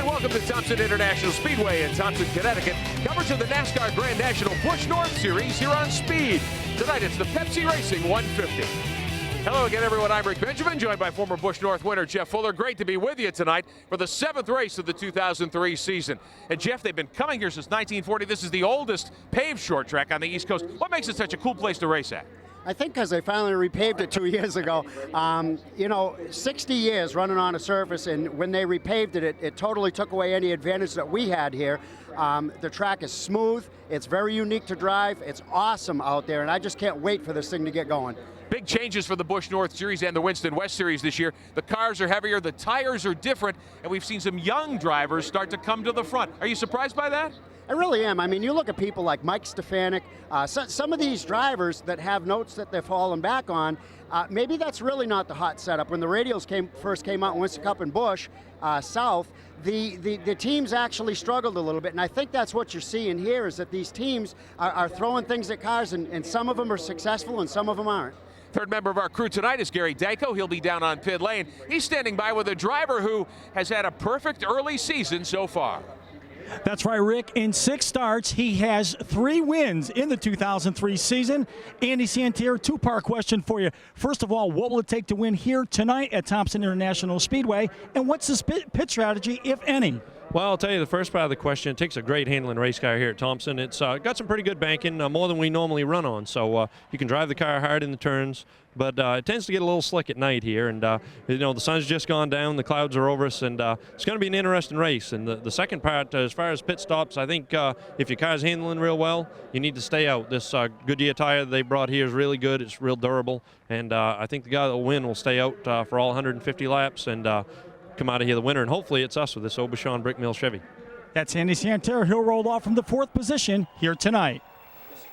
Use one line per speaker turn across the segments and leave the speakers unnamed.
Hi, welcome to Thompson International Speedway in Thompson, Connecticut. Coverage of the NASCAR Grand National Busch North Series here on Speed. Tonight it's the Pepsi Racing 150. Hello again, everyone. I'm Rick Benjamin, joined by former Busch North winner Jeff Fuller. Great to be with you tonight for the 7th race of the 2003 season. And Jeff, they've been coming here since 1940. This is the oldest paved short track on the East Coast. What makes it such a cool place to race at?
I think because they finally repaved it 2 years ago. 60 years running on a surface, and when they repaved it, it totally took away any advantage that we had here. The track is smooth. It's very unique to drive. It's awesome out there, and I just can't wait for this thing to get going.
Big changes for the Busch North Series and the Winston West Series this year. The cars are heavier, the tires are different, and we've seen some young drivers start to come to the front. Are you surprised by that?
I really am. I mean, you look at people like Mike Stefanik, some of these drivers that have notes that they've fallen back on, maybe that's really not the hot setup. When the radials first came out in Winston Cup and Busch South, the teams actually struggled a little bit, and I think that's what you're seeing here is that these teams are throwing things at cars, and some of them are successful and some of them aren't.
Third member of our crew tonight is Gary Danko. He'll be down on pit lane. He's standing by with a driver who has had a perfect early season so far.
That's right, Rick. In 6 starts, he has 3 wins in the 2003 season. Andy Santerre, 2-part question for you. First of all, what will it take to win here tonight at Thompson International Speedway? And what's his pit strategy, if any?
Well, I'll tell you the first part of the question. It takes a great handling race car here at Thompson. It's got some pretty good banking, more than we normally run on. So you can drive the car hard in the turns, but it tends to get a little slick at night here. And, the sun's just gone down, the clouds are over us, and it's going to be an interesting race. And the second part, as far as pit stops, I think if your car's handling real well, you need to stay out. This Goodyear tire they brought here is really good. It's real durable. And I think the guy that will win will stay out for all 150 laps and come out of here the winner, and hopefully it's us with this Aubuchon Brick Mill Chevy.
That's Andy Santerre. He'll roll off from the 4th position here tonight.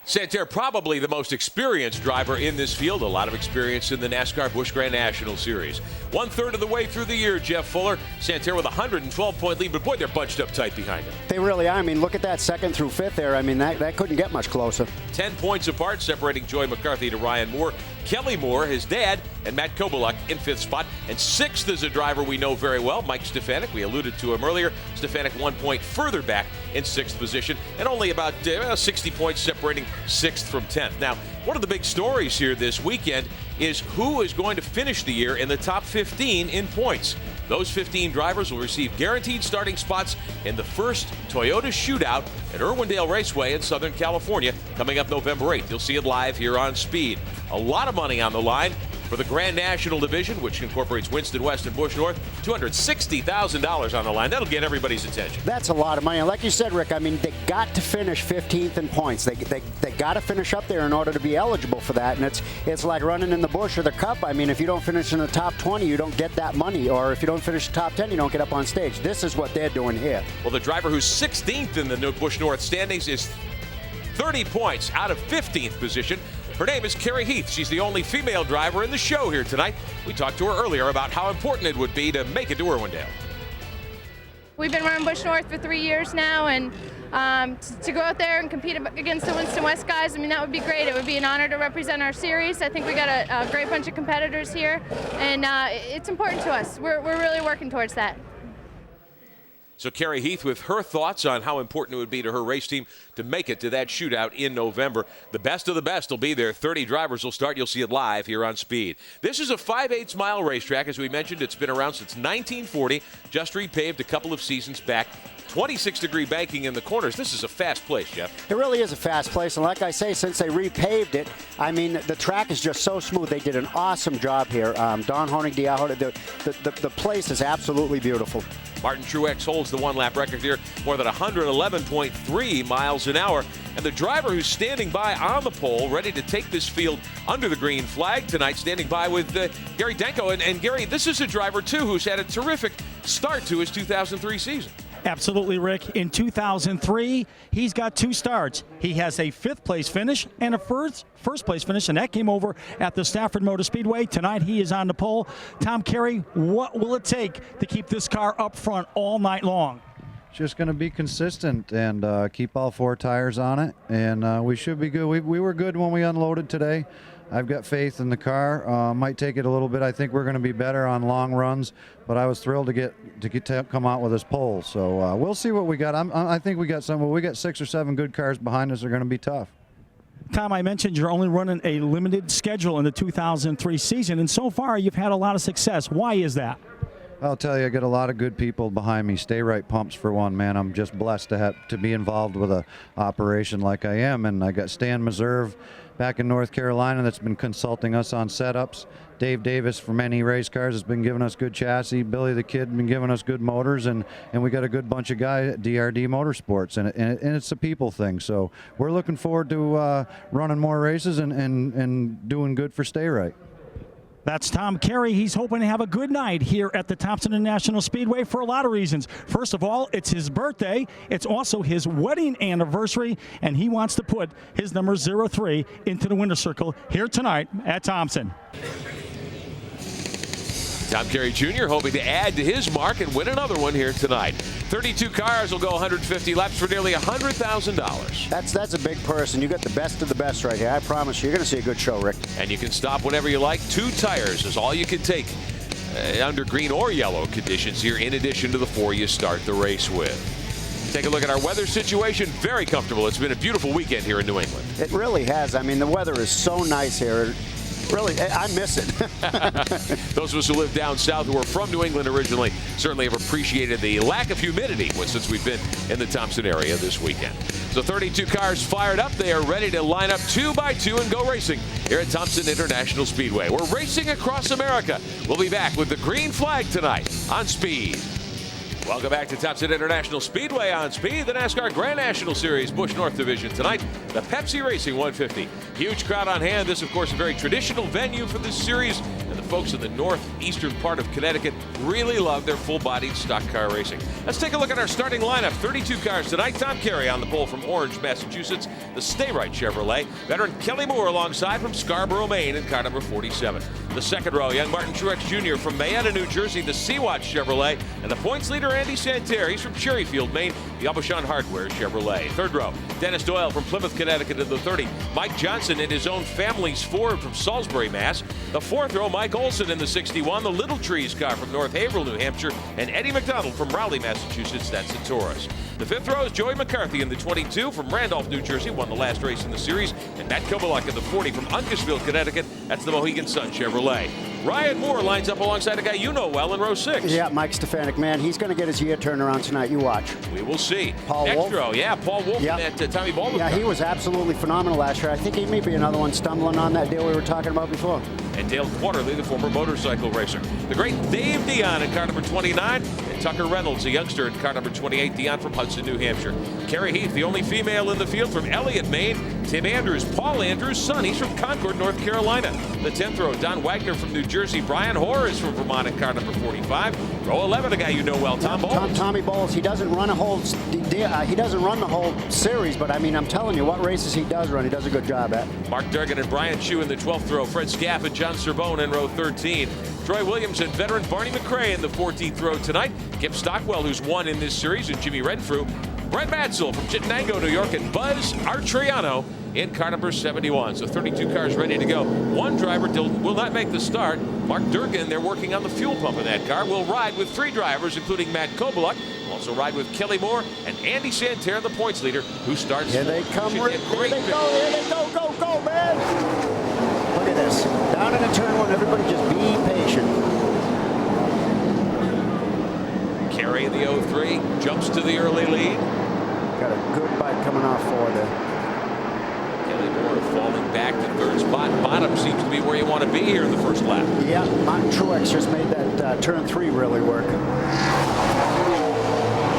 Santerre, probably the most experienced driver in this field. A lot of experience in the NASCAR Busch Grand National Series. 1/3 of the way through the year, Jeff Fuller. Santerre with a 112-point lead, but boy, they're bunched up tight behind him.
They really are. I mean, look at that 2nd through 5th there. I mean, that couldn't get much closer.
10 points apart, separating Joy McCarthy to Ryan Moore. Kelly Moore, his dad, and Matt Kobaluk in 5th spot. And 6th is a driver we know very well, Mike Stefanik. We alluded to him earlier. Stefanik 1 point further back in 6th position, and only about 60 points separating 6th from 10th. Now, one of the big stories here this weekend is who is going to finish the year in the top 15 in points. Those 15 drivers will receive guaranteed starting spots in the first Toyota Shootout at Irwindale Raceway in Southern California coming up November 8th. You'll see it live here on Speed. A lot of money on the line for the Grand National Division, which incorporates Winston West and Busch North. $260,000 on the line. That'll get everybody's attention.
That's a lot of money. And like you said, Rick, I mean, they got to finish 15th in points. They got to finish up there in order to be eligible for that. And it's like running in the Busch or the Cup. I mean, if you don't finish in the top 20, you don't get that money. Or if you don't finish the top 10, you don't get up on stage. This is what they're doing here.
Well, the driver who's 16th in the Busch North standings is 30 points out of 15th position. Her name is Carrie Heath. She's the only female driver in the show here tonight. We talked to her earlier about how important it would be to make it to Irwindale.
We've been running Busch North for 3 years now, and to go out there and compete against the Winston West guys, I mean, that would be great. It would be an honor to represent our series. I think we got a great bunch of competitors here, and it's important to us. We're really working towards that.
So Carrie Heath with her thoughts on how important it would be to her race team to make it to that shootout in November. The best of the best will be there. 30 drivers will start. You'll see it live here on Speed. This is a 5/8 mile racetrack. As we mentioned, it's been around since 1940, just repaved a couple of seasons back. 26-degree banking in the corners. This is a fast place, Jeff.
It really is a fast place, and like I say, since they repaved it, I mean, the track is just so smooth. They did an awesome job here. Don Honig, the place is absolutely beautiful.
Martin Truex holds the one-lap record here, more than 111.3 miles an hour. And the driver who's standing by on the pole, ready to take this field under the green flag tonight, standing by with Gary Danko. And Gary, this is a driver, too, who's had a terrific start to his 2003 season.
Absolutely, Rick. In 2003, he's got 2 starts. He has a 5th place finish and a first place finish, and that came over at the Stafford Motor Speedway. Tonight, he is on the pole. Tom Carey, what will it take to keep this car up front all night long?
Just going to be consistent and keep all 4 tires on it, and we should be good. We were good when we unloaded today. I've got faith in the car. Might take it a little bit. I think we're going to be better on long runs, but I was thrilled to come out with this pole. So we'll see what we got. I think we got we got 6 or 7 good cars behind us. They're going to be tough.
Tom, I mentioned you're only running a limited schedule in the 2003 season, and so far you've had a lot of success. Why is that?
I'll tell you, I got a lot of good people behind me. Stay Right Pumps for one, man. I'm just blessed to be involved with a operation like I am, and I got Stan Meserve back in North Carolina that's been consulting us on setups. Dave Davis from NE Race Cars has been giving us good chassis. Billy the Kid been giving us good motors, and we got a good bunch of guys at DRD Motorsports, and it's a people thing. So we're looking forward to running more races and doing good for Stay Right.
That's Tom Carey. He's hoping to have a good night here at the Thompson International Speedway for a lot of reasons. First of all, it's his birthday. It's also his wedding anniversary, and he wants to put his number 03 into the winner's circle here tonight at Thompson.
Tom Carey Jr. hoping to add to his mark and win another one here tonight. 32 cars will go 150 laps for nearly $100,000.
That's a big purse, and you got the best of the best right here. I promise you're going to see a good show, Rick.
And you can stop whenever you like. 2 tires is all you can take under green or yellow conditions here, in addition to the 4 you start the race with. Take a look at our weather situation. Very comfortable. It's been a beautiful weekend here in New England.
It really has. I mean, the weather is so nice here. Really, I miss it.
Those of us who live down south, who are from New England originally, certainly have appreciated the lack of humidity since we've been in the Thompson area this weekend. So 32 cars fired up. They are ready to line up 2 by 2 and go racing here at Thompson International Speedway. We're racing across America. We'll be back with the green flag tonight on Speed. Welcome back to Thompson International Speedway on Speed, the NASCAR Grand National Series Busch North Division tonight, the Pepsi Racing 150. Huge crowd on hand. This, of course, a very traditional venue for this series, and the folks in the northeastern part of Connecticut really love their full-bodied stock car racing. Let's take a look at our starting lineup. 32 cars tonight. Tom Carey on the pole from Orange, Massachusetts, the Stay Right Chevrolet. Veteran Kelly Moore alongside from Scarborough, Maine, in car number 47. The second row, young Martin Truex Jr. from Mayetta, New Jersey, the Sea-Watch Chevrolet, and the points leader Andy Santerre. He's from Cherryfield, Maine, the Aubuchon Hardware Chevrolet. Third row, Dennis Doyle from Plymouth, Connecticut in the 30. Mike Johnson in his own family's Ford from Salisbury, Mass. The fourth row, Mike Olson in the 61, the Little Trees car from North Haverhill, New Hampshire, and Eddie McDonald from Raleigh, Massachusetts. That's a Taurus. The fifth row is Joey McCarthy in the 22 from Randolph, New Jersey, won the last race in the series, and Matt Kobaluk in the 40 from Uncasville, Connecticut. That's the Mohegan Sun Chevrolet. Ryan Moore lines up alongside a guy you know well in row 6.
Yeah, Mike Stefanik, man, he's going to get his year turned around tonight. You watch.
We will see.
Paul
Next
Wolf.
row, yeah, Paul Wolf
Yep.
and Tommy Baldwin.
Yeah, he was absolutely phenomenal last year. I think he may be another one stumbling on that deal we were talking about before.
And Dale Quarterly, the former motorcycle racer. The great Dave Dion in car number 29. And Tucker Reynolds, a youngster, in car number 28. Dion from Hudson, New Hampshire. Carrie Heath, the only female in the field, from Elliott, Maine. Tim Andrews, Paul Andrews' son. He's from Concord, North Carolina. The 10th row, Don Wagner from New Jersey. Brian Hoare is from Vermont in car number 45. Row 11, a guy you know well, Tom Bowles.
Tommy Bowles. He doesn't run the whole series, but I mean, I'm telling you, what races he does run, he does a good job at.
Mark Durgan and Brian Chu in the 12th row. Fred Scaff and John Cerbone in row 13. Troy Williams and veteran Barney McRae in the 14th row tonight. Kip Stockwell, who's won in this series, and Jimmy Renfrew. Brent Matzel from Chittenango, New York, and Buzz Artriano in car number 71. So 32 cars ready to go. One driver will not make the start. Mark Durgan, they're working on the fuel pump in that car, will ride with 3 drivers, including Matt Kobaluk. Will also ride with Kelly Moore and Andy Santerre, the points leader, who starts.
Here they come,
Rick.
Here they go, man. Look at this. Down in the turn one, everybody just be patient.
Carey in the 03 jumps to the early lead.
Got a good bite coming off for there.
Kelly Moore falling back to third spot. Bottom seems to be where you want to be here in the first lap.
Yeah, Martin Truex just made that turn 3 really work.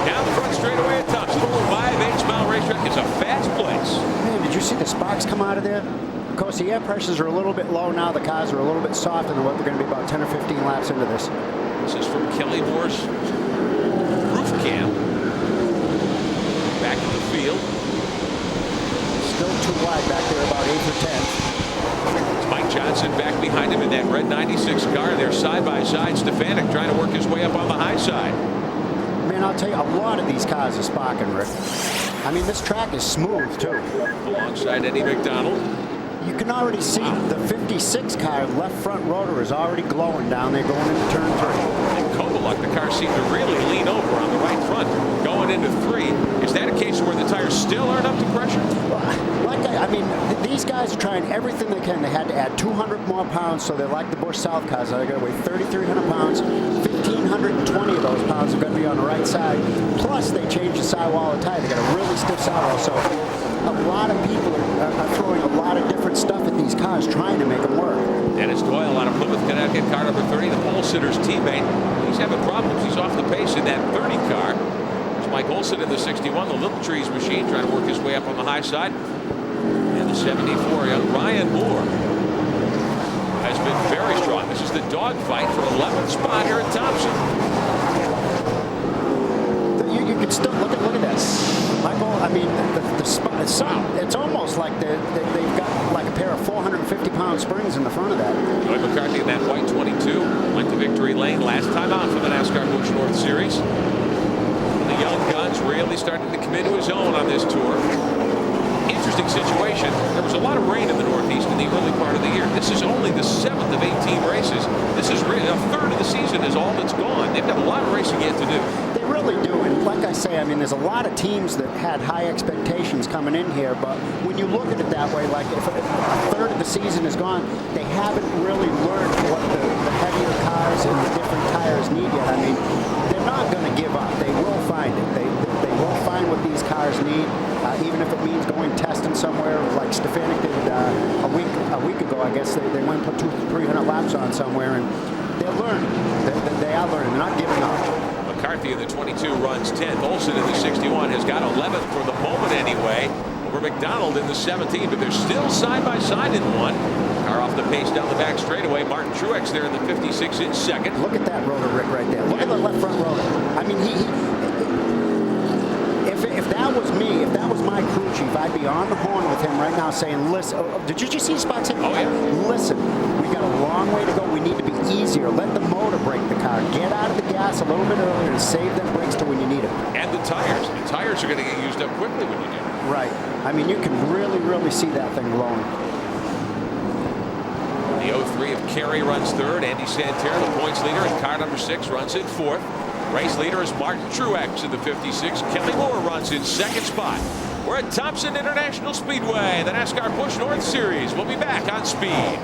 Down the front straightaway at Thompson. 5/8 mile racetrack is a fast place.
Man, did you see the sparks come out of there? Of course, the air pressures are a little bit low now. The cars are a little bit softer than what they're going to be about 10 or 15 laps into this.
This is from Kelly Moore's roof cam. Back in the field.
Still too wide back there, about 8th or 10th.
It's Mike Johnson back behind him in that red 96 car. They're side by side. Stefanik trying to work his way up on the high side.
Man, I'll tell you, a lot of these cars are sparking, Rick. I mean, this track is smooth, too.
Alongside Eddie McDonald.
You can already see the 56 car left front rotor is already glowing down there going into turn 3.
And Kovaluk, the car seemed to really lean over on the right front going into 3. Is that a case where the tires still aren't up to pressure?
I mean, these guys are trying everything they can. They had to add 200 more pounds, so they're like the Busch South cars. They're going to weigh 3,300 pounds. 1,520 of those pounds are going to be on the right side. Plus, they changed the sidewall of the tire. They got a really stiff sidewall, so a lot of people are throwing a lot of different stuff at these cars, trying to make them work.
Dennis Doyle out of Plymouth, Connecticut, car number 30, the pole sitter's teammate. He's having problems. He's off the pace in that 30 car. There's Mike Olson in the 61, the Little Trees machine, trying to work his way up on the high side. And the 74, young Ryan Moore has been very strong. This is the dogfight for 11th spot here at Thompson.
You can still look at this. Michael, I mean, the spot, it's almost like they've got like a pair of 450-pound springs in the front of that.
Joey McCarthy in that white 22 went to victory lane last time out for the NASCAR Busch North Series. And the young guns really starting to come into his own on this tour. Interesting situation. There was a lot of rain in the Northeast in the early part of the year. This is only the 7th of 18 races. This is really a third of the season is all that's gone. They've got a lot of racing yet to do. They
really do, and like I say, I mean, there's a lot of teams that had high expectations coming in here, but when you look at it that way, like if a third of the season is gone, they haven't really learned what the heavier cars and the different tires need yet. I mean, they're not going to give up. They will find it. They will find what these cars need, even if it means going testing somewhere, like Stefanik did a week ago. I guess they went and put 200-300 laps on somewhere, and they're learning. They are learning. They're not giving up.
McCarthy in the 22 runs 10th. Olson in the 61 has got 11th for the moment anyway over McDonald in the 17, but they're still side by side in one. Car off the pace down the back straightaway. Martin Truex there in the 56 in second.
Look at that rotor, Rick, right there. Look at the left front rotor. I mean, if that was me, if that was my crew chief, I'd be on the horn with him right now saying, listen, did you just see Spot say?
Oh, yeah.
Listen, we got a long way to go. We need to be easier. Let the motor brake the car. Get out of the gas a little bit earlier and save them brakes to when you need them.
And the tires. The tires are going to get used up quickly when you do.
Right. I mean, you can really see that thing blowing.
The 03 of Carey runs third. Andy Santerre, the points leader, and car number 6 runs in fourth. Race leader is Martin Truex in the 56. Kelly Moore runs in second spot. We're at Thompson International Speedway, the NASCAR Busch North Series. We'll be back on Speed.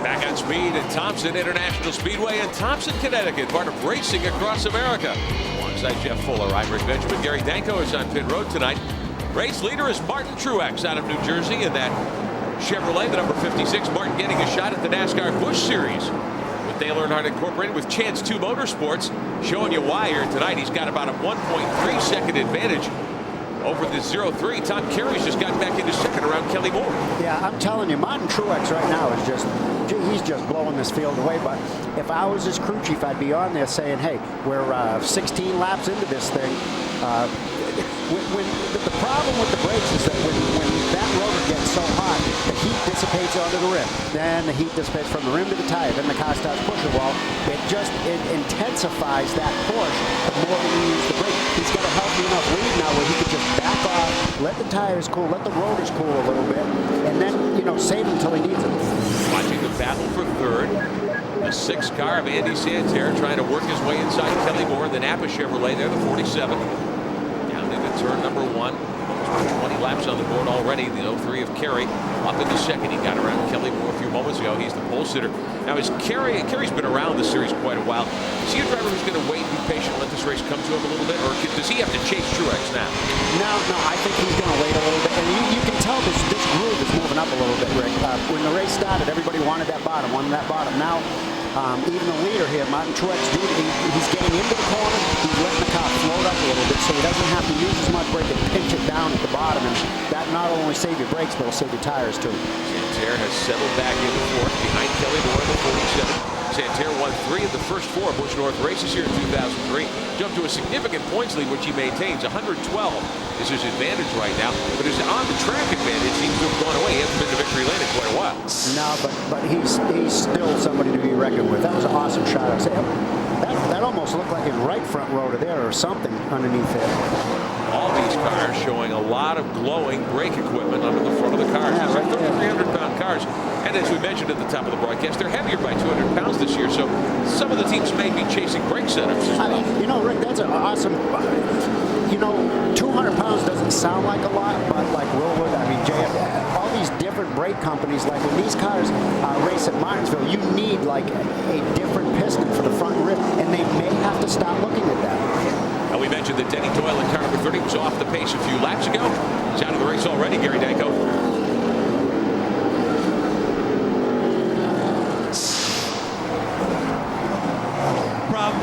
Back on Speed at Thompson International Speedway in Thompson, Connecticut, part of Racing Across America. Alongside Jeff Fuller, I'm Rick Benjamin. Gary Danko is on pit road tonight. Race leader is Martin Truex out of New Jersey in that Chevrolet, the number 56. Martin getting a shot at the NASCAR Busch Series. Dale Earnhardt Incorporated with Chance 2 Motorsports, showing you why here tonight. He's got about a 1.3 second advantage over the 03. Tom Carey's just gotten back into second around Kelly Moore.
Yeah, I'm telling you, Martin Truex right now is he's just blowing this field away. But if I was his crew chief, I'd be on there saying, hey, we're 16 laps into this thing. The problem with the brakes is that when that rotor gets so hot, the heat dissipates onto the rim. Then the heat dissipates from the rim to the tire. Then the car starts pushing. Well, it intensifies that push the more that you use the brake. He's got a healthy enough lead now where he could just back off, let the tires cool, let the rotors cool a little bit, and then, save him until he needs it.
Watching the battle for third. The 6 car of Andy Santerre trying to work his way inside Kelly Moore. The Napa Chevrolet there, the 47. Down into turn number 1. 20 laps on the board already. The 03 of Carey up into second. He got around Kelly Moore a few moments ago. He's the pole sitter. Now, Carey's been around the series quite a while. Is he a driver who's going to wait, be patient, let this race come to him a little bit, or does he have to chase Truex now?
No, I think he's going to wait a little bit. And you can tell this groove is moving up a little bit, Rick. When the race started, everybody wanted that bottom. Now, even the leader here, Martin Truex Jr., he's getting into the corner. He's letting the car float up a little bit so he doesn't have to use as much brake and pinch it down at the bottom. And that not only save your brakes, but it'll save your tires too.
Santerre has settled back into fourth behind Kelly Moore in the 47. Santerre won 3 of the first 4 Busch North races here in 2003. Jumped to a significant points lead, which he maintains. 112 is his advantage right now. But his on-the-track advantage seems to have gone away. He hasn't been to victory lane in quite a while.
No, but he's still somebody to be reckoned with. That was an awesome shot. I say, that almost looked like his right front rotor there or something underneath there.
All these cars showing a lot of glowing brake equipment under the front of the cars. It's a 3,300-pound car. cars. And as we mentioned at the top of the broadcast, they're heavier by 200 pounds this year, so some of the teams may be chasing brake setups as well.
I mean, you know, Rick, that's an awesome, you know, 200 pounds doesn't sound like a lot, but like Willwood, I mean, JF, all these different brake companies, like when these cars race at Martinsville, you need like a different piston for the front and rear, and they may have to stop looking at that.
Now we mentioned that Denny Doyle in car number 30 was off the pace a few laps ago. He's out of the race already, Gary Danko.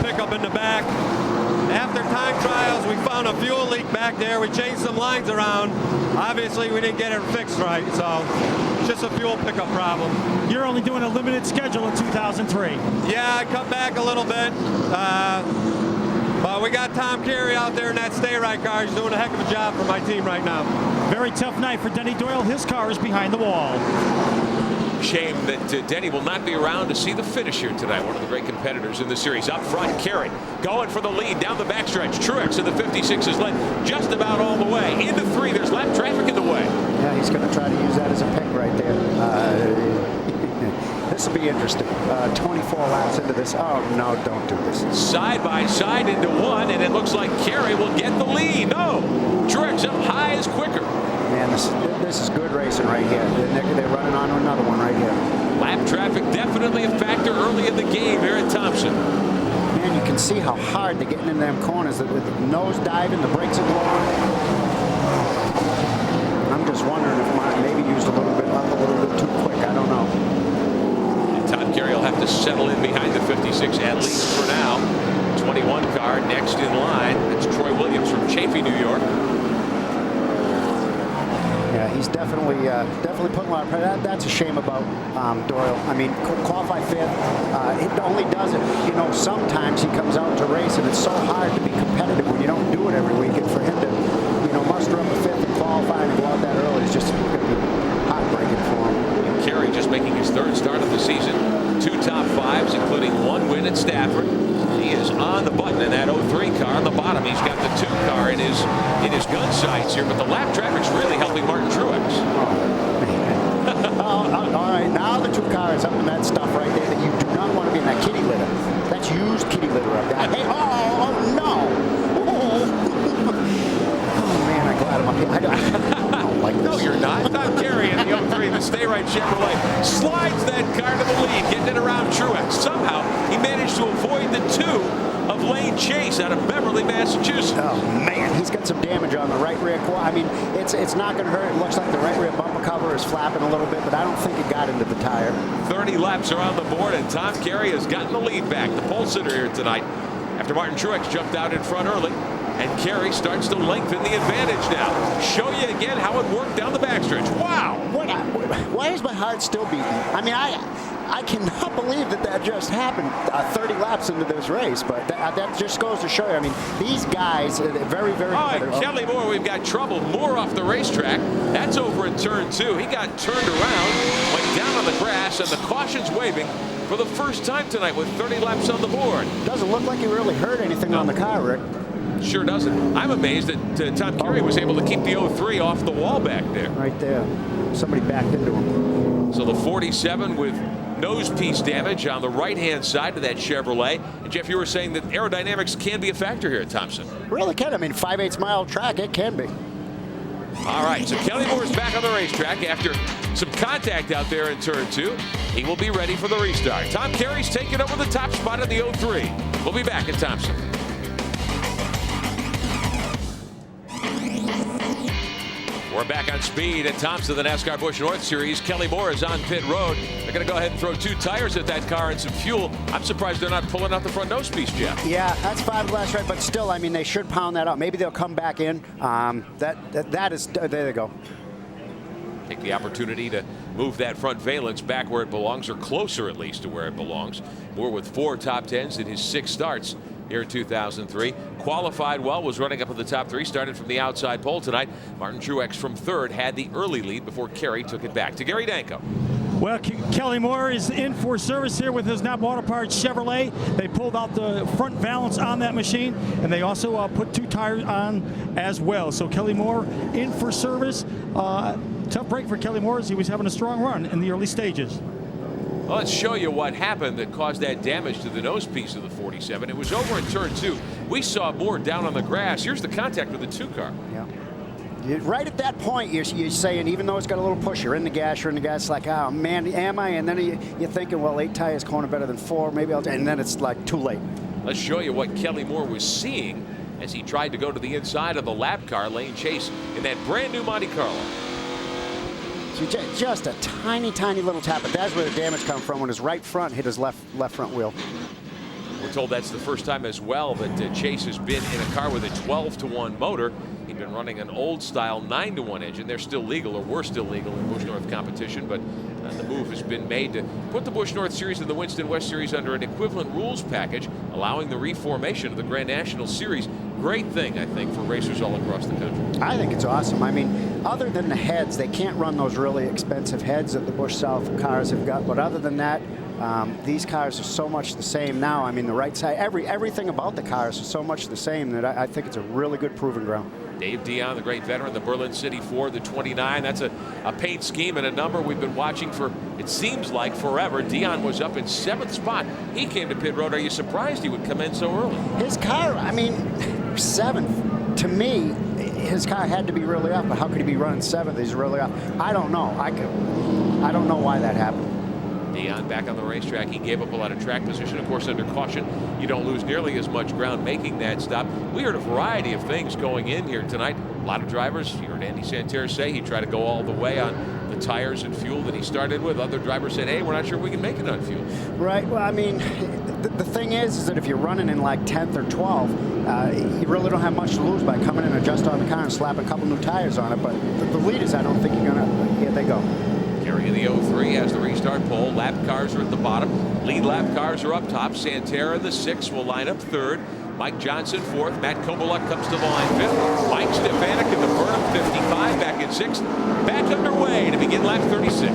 Pickup in the back. After time trials, we found a fuel leak back there. We changed some lines around. Obviously, we didn't get it fixed right, so it's just a fuel pickup problem.
You're only doing a limited schedule in 2003.
Yeah, I cut back a little bit. But we got Tom Carey out there in that stay right car. He's doing a heck of a job for my team right now.
Very tough night for Denny Doyle. His car is behind the wall.
Shame that Denny will not be around to see the finish here tonight. One of the great competitors in the series. Up front, Carey going for the lead down the backstretch. Truex in the 56 is led just about all the way. Into 3, there's lap traffic in the way.
Yeah, he's going to try to use that as a pick right there. This will be interesting. 24 laps into this. Oh, no, don't do this.
Side by side into 1, and it looks like Carey will get the lead. No, Truex up high is quicker.
Man, this is good racing right here. They're running on to another one right here.
Lap traffic definitely a factor early in the game here at Thompson.
Man, you can see how hard they're getting in them corners. The nose diving, the brakes are blowing. I'm just wondering if Martin maybe used a little bit too quick. I don't know.
And Tom Carey will have to settle in behind the 56 at least for now. 21 car next in line. It's Troy Williams from Chaffee, New York.
Yeah, he's definitely putting a lot of pressure. That's a shame about Doyle. I mean, qualify 5th. It only does it, you know, sometimes he comes out to race, and it's so hard to be competitive when you don't do it every week. And for him to, you know, muster up a 5th and qualify and go out that early is just going to be heartbreaking for him.
And Carey just making his 3rd start of the season. 2 top 5s, including 1 win at Stafford. He is on the button in that 03 car on the bottom. He's got the 2 car in his gun sights here, but the lap traffic's really helping Martin Truex.
All right, now the 2 cars up in that stuff right there that you do not want to be in that kitty litter. That's used kitty litter up there. Hey, oh no! Oh man, I'm glad I'm up here. I don't like this.
No, you're not. Tom Carey in the 03, the Stay Right Chevrolet, slides that car to the lead, getting it around Truex. Somehow, he managed to avoid the 2 of Lane Chase out of Beverly, Massachusetts.
Oh man, he's got some damage on the right rear quad. I mean, it's not going to hurt. It looks like the right rear bumper cover is flapping a little bit, but I don't think it got into the tire.
30 laps are on the board, and Tom Carey has gotten the lead back. The pole sitter here tonight, after Martin Truex jumped out in front early. And Carey starts to lengthen the advantage now. Show you again how it worked down the backstretch. Wow!
Why is my heart still beating? I mean, I cannot believe that just happened 30 laps into this race, but that just goes to show you. I mean, these guys are very, very
good. Oh, Kelly Moore, we've got trouble. Moore off the racetrack. That's over in turn 2. He got turned around, went down on the grass, and the caution's waving for the first time tonight with 30 laps on the board.
Doesn't look like he really hurt anything on the car, Rick.
Sure doesn't. I'm amazed that Tom Carey was able to keep the 03 off the wall back there.
Right there. Somebody backed into him.
So the 47 with nose piece damage on the right-hand side of that Chevrolet. And Jeff, you were saying that aerodynamics can be a factor here at Thompson.
Really can. I mean, 5/8 mile track, it can be.
All right, so Kelly Moore is back on the racetrack after some contact out there in turn 2. He will be ready for the restart. Tom Carey's taking over the top spot in the 03. We'll be back at Thompson. We're back on speed at Thompson, the NASCAR Busch North Series. Kelly Moore is on pit road. They're going to go ahead and throw 2 tires at that car and some fuel. I'm surprised they're not pulling out the front nose piece, Jeff.
Yeah, that's 5 last right, but still, I mean, they should pound that out. Maybe they'll come back in. That is, there they go.
Take the opportunity to move that front valence back where it belongs, or closer at least to where it belongs. Moore with 4 top 10s in his 6 starts here in 2003. Qualified well, was running up at the top 3, started from the outside pole tonight. Martin Truex from 3rd had the early lead before Carey took it back. To Gary Danko.
Well, Kelly Moore is in for service here with his Napa Auto Parts Chevrolet. They pulled out the front valance on that machine, and they also put 2 tires on as well. So Kelly Moore in for service. tough break for Kelly Moore as he was having a strong run in the early stages.
Well, let's show you what happened that caused that damage to the nose piece of the 47. It was over in turn 2. We saw Moore down on the grass. Here's the contact with the 2 car.
Yeah. Right at that point, you're saying, even though it's got a little push, you're in the gas, it's like, oh man, am I? And then you're thinking, well, 8 tires corner better than 4, maybe I'll. And then it's like too late.
Let's show you what Kelly Moore was seeing as he tried to go to the inside of the lap car lane chase in that brand new Monte Carlo.
So just a tiny little tap, but that's where the damage comes from, when his right front hit his left front wheel.
We're told that's the first time as well that Chase has been in a car with a 12-to-1 motor. He'd been running an old-style 9-to-1 engine. They're still legal, or were still legal in Busch North competition, but the move has been made to put the Busch North Series and the Winston West Series under an equivalent rules package, allowing the reformation of the Grand National Series. Great thing, I think, for racers all across the country.
I think it's awesome. I mean, other than the heads, they can't run those really expensive heads that the Busch South cars have got, but other than that, these cars are so much the same now. I mean, the right side, everything about the cars is so much the same that I think it's a really good proving ground.
Dave Dion, the great veteran, the Berlin City Ford, the 29. That's a paint scheme and a number we've been watching for, it seems like, forever. Dion was up in 7th spot. He came to pit road. Are you surprised he would come in so early?
His car, I mean, 7th. To me, his car had to be really off, but how could he be running 7th? He's really off. I don't know. I don't know why that happened.
Dion back on the racetrack. He gave up a lot of track position. Of course, under caution, you don't lose nearly as much ground making that stop. We heard a variety of things going in here tonight. A lot of drivers, you heard Andy Santerre say he tried to go all the way on the tires and fuel that he started with. Other drivers said, hey, we're not sure we can make it on fuel.
Right. Well, I mean, the thing is that if you're running in like 10th or 12th, you really don't have much to lose by coming in and adjust on the car and slapping a couple new tires on it. But the leaders, I don't think you're going to. Here they go.
Kerry in the 03 has the restart pole. Lap cars are at the bottom. Lead lap cars are up top. Santerre in the 6 will line up 3rd. Mike Johnson 4th. Matt Koboluk comes to the line 5th. Mike Stefanik in the Burnham 55 back in 6th. Back underway to begin lap 36.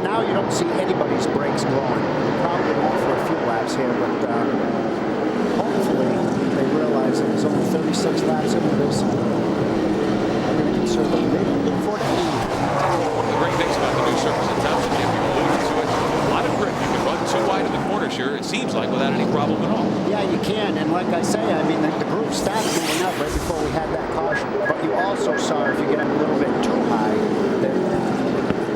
Now you don't see anybody's brakes glowing. Probably won't for a few laps here, but hopefully they realize that there's only 36 laps into this. One of
the great things about the new surface at Thompson, Jim, you alluded to it, a lot of grip. You can run 2 wide in the corners here, it seems like, without any problem at all.
Yeah, you can, and like I say, I mean, the group started moving up right before we had that caution, but you also saw, if you get a little bit too high,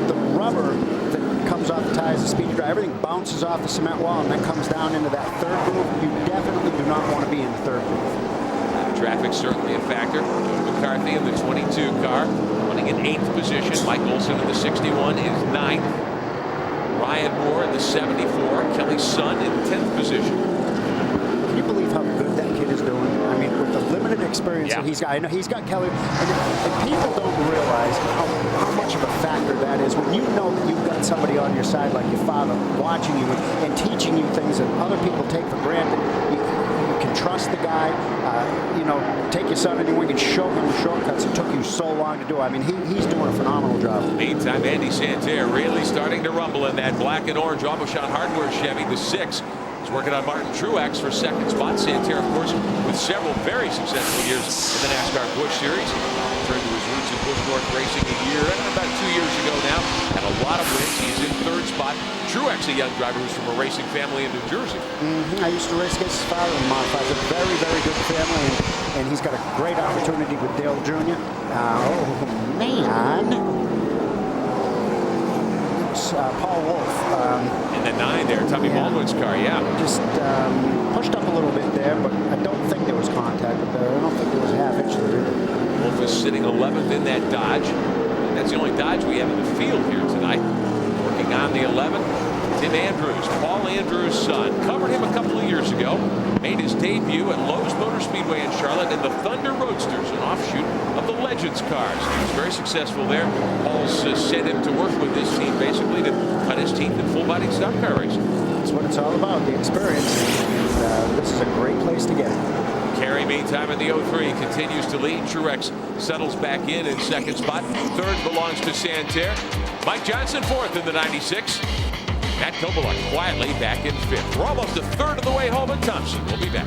the rubber that comes off the tires, the speed drive, everything bounces off the cement wall and then comes down into that 3rd groove. You definitely do not want to be in the 3rd groove.
Traffic certainly a factor. McCarthy in the 22 car running in 8th position. Mike Olson in the 61 is 9th. Ryan Moore in the 74. Kelly's son in 10th position.
Can you believe how good that kid is doing? I mean, with the limited experience that he's got. I know he's got Kelly, and people don't realize how much of a factor that is when you know that you've got somebody on your side like your father watching you and teaching you things that other people take for granted. You can trust the guy, you know, take your son anywhere and show him the shortcuts it took you so long to do. I mean, he's doing a phenomenal job.
Meantime, Andy Santerre really starting to rumble in that black and orange Aubuchon Hardware Chevy, the 6. He's working on Martin Truex for 2nd spot. Santerre, of course, with several very successful years in the NASCAR Busch Series. Turned to his roots in Busch North Racing about 2 years ago now. Had a lot of wins. He's in 3rd spot. Truex, a young driver who's from a racing family in New Jersey.
I used to race against his father in modifieds. A very, very good family, and he's got a great opportunity with Dale Jr. Oh, man. Paul Wolf.
In the 9 there, Tommy Baldwin's car,
Just pushed up a little bit there, but I don't think there was contact with there. I don't think there was a half-inch there either.
Wolf is sitting 11th in that Dodge. That's the only Dodge we have in the field here tonight. Working on the 11, Tim Andrews, Paul Andrews' son. Covered him a couple of years ago. Made his debut at Lowe's Motor Speedway in Charlotte in the Thunder Roadsters, an offshoot of the Legends cars. He was very successful there. Paul's sent him to work with this team basically to cut his teeth in full-body stock car racing.
That's what it's all about, the experience. This is a great place to get it.
Kerry, meantime, in the 03 continues to lead. Truex settles back in 2nd spot. 3rd belongs to Santerre. Mike Johnson 4th in the 96. Matt Koboluk quietly back in 5th. We're almost a third of the way home at Thompson. We'll be back.